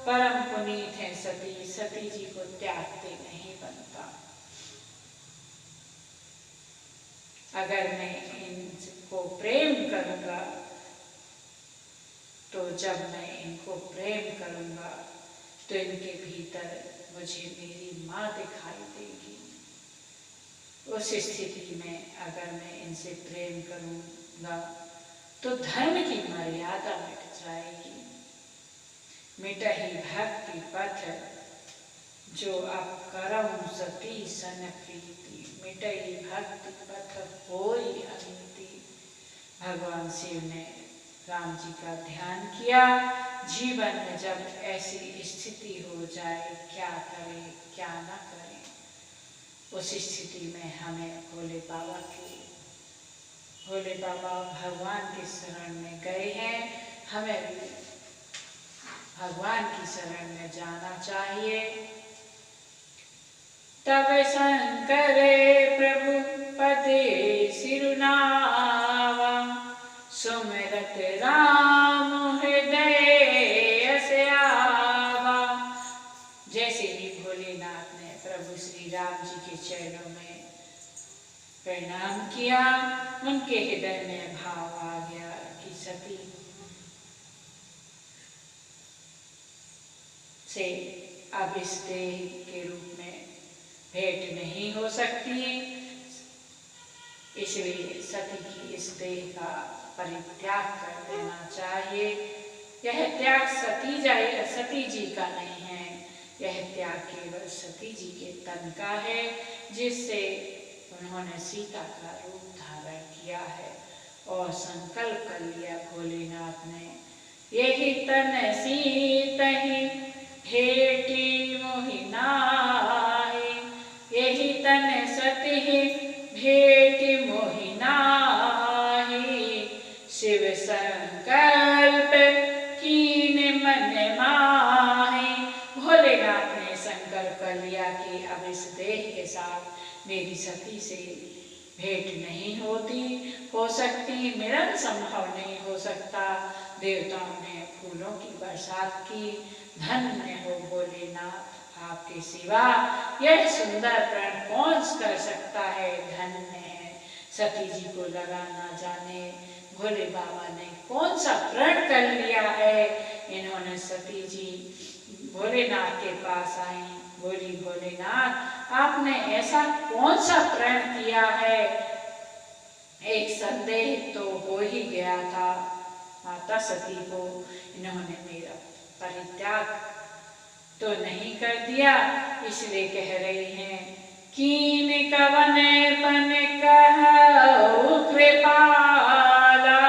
परम पुनीत है सती, सती जी को त्यागते नहीं बनता। अगर मैं इनको प्रेम करूंगा, तो जब मैं इनको प्रेम करूंगा तो इनके भीतर मुझे मेरी माँ दिखाई देगी। उस स्थिति में अगर मैं इनसे प्रेम करूंगा तो धर्म की मर्यादा मिट जाएगी। मिटहि भक्ति पथ जो अब करऊं सती सन प्रीति, मिटहि भक्ति पथ होई अनीति। भगवान शिव ने राम जी का ध्यान किया। जीवन में जब ऐसी स्थिति हो जाए, क्या करें क्या न करें, उस स्थिति में हमें भोले बाबा भगवान के शरण में गए हैं, हमें भी भगवान की शरण में जाना चाहिए। तब शंकर प्रभु पदे सिरुनावा, सुमिरत राम हृदय से आवा। जैसे ही भोलेनाथ ने प्रभु श्री राम जी के चरणों में प्रणाम किया, उनके हृदय में भाव आ गया कि सती से अब इस देह के रूप में भेंट नहीं हो सकती, इसलिए सती की इस देह का परित्याग कर देना चाहिए। यह त्याग सती जी का नहीं है, यह त्याग केवल सती जी के तन का है, जिससे उन्होंने सीता का रूप धारण किया है और संकल्प कर लिया भोलेनाथ ने, यही तन सीतहि भेटी मोहि नाहि, यही तन सति भेटी मोहि नाहि, शिव संकल्प कीन मन माहि। भोलेनाथ ने संकल्प कर लिया कि अब इस देह के साथ मेरी सती से भेंट नहीं हो सकती, मिलन संभव नहीं हो सकता। देवताओं ने फूलों की बरसात की, धन्य हो भोलेनाथ, आपके सिवा यह सुंदर प्रण कौन कर सकता है, धन्य है। सती जी को लगा ना जाने भोले बाबा ने कौन सा प्रण कर लिया है। इन्होंने सती जी भोलेनाथ के पास आई, बोली भोलेनाथ आपने ऐसा कौन सा प्रण किया है। एक संदेह तो हो ही गया था माता सती को, इन्होंने मेरा परित्याग तो नहीं कर दिया, इसलिए कह रही हैं कीन कवन पन कहु कृपाला,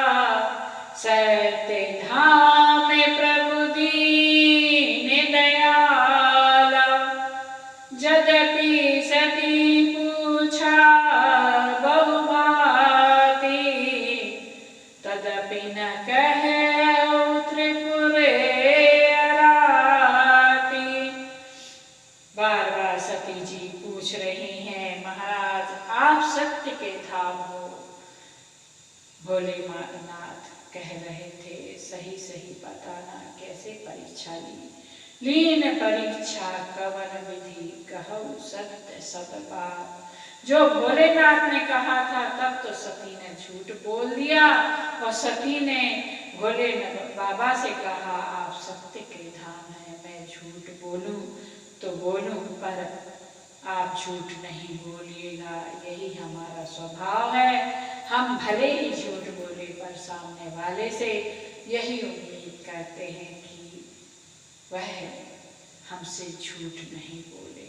सत्य धाम प्रभु दीन दयाला, यद्यपि सती पूछा बहुमाती, तदपि न कहु त्रिपुरे अराती। बार बार सती जी पूछ रही हैं महाराज आप सत्य के धाम हो। भोलेनाथ कह रहे थे सही सही बताना कैसे परीक्षा लीन परीक्षा कवन विधि कहु सत्य सब बात। जो भोलेनाथ ने कहा था तब तो सती ने झूठ बोल दिया, और सती ने भोले बाबा से कहा आप सत्य के धाम हैं, मैं झूठ बोलूं तो बोलूं पर आप झूठ नहीं बोलिएगा, यही हमारा स्वभाव है। हम भले ही झूठ बोले पर सामने वाले से यही उम्मीद करते हैं कि वह हमसे झूठ नहीं बोले।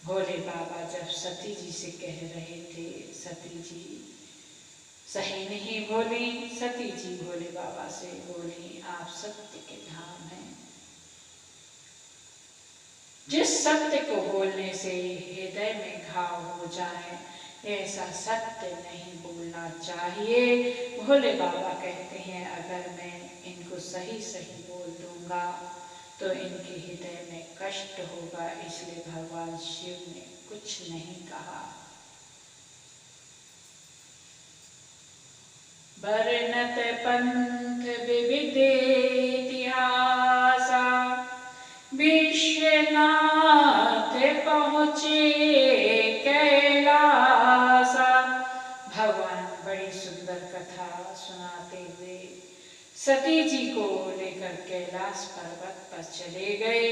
भोले बाबा जब सती जी से कह रहे थे, सती जी सही नहीं बोली। सती जी भोले बाबा से बोली आप सत्य के धाम हैं। जिस सत्य को बोलने से हृदय में घाव हो जाए ऐसा सत्य नहीं बोलना चाहिए। भोले बाबा कहते हैं अगर मैं इनको सही सही बोल दूंगा तो इनके हृदय में कष्ट होगा, इसलिए भगवान शिव ने कुछ नहीं कहा। वर्णत पंथ विविध इतिहासा, विश्वनाथ पहुँचे कैलासा। भगवान बड़ी सुंदर कथा सुनाते हुए सती जी को लेकर कैलाश पर्वत पर चले गए।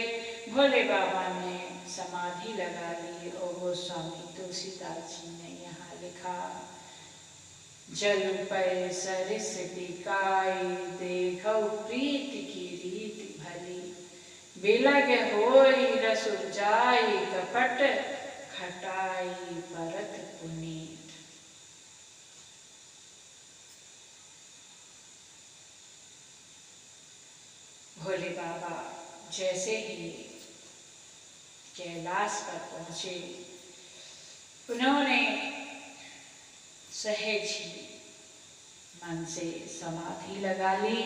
भोले बाबा ने समाधि लगा ली और वो स्वामी तुलसीदास जी ने यहाँ लिखा जल पर सरिस बिकाई देखौ प्रीति की रीति भली, बिलग होई रस उपजाई कपट खटाई परत पुनीत। भोले बाबा जैसे ही कैलाश पर पहुंचे उन्होंने सहज ही मन से समाधि लगा ली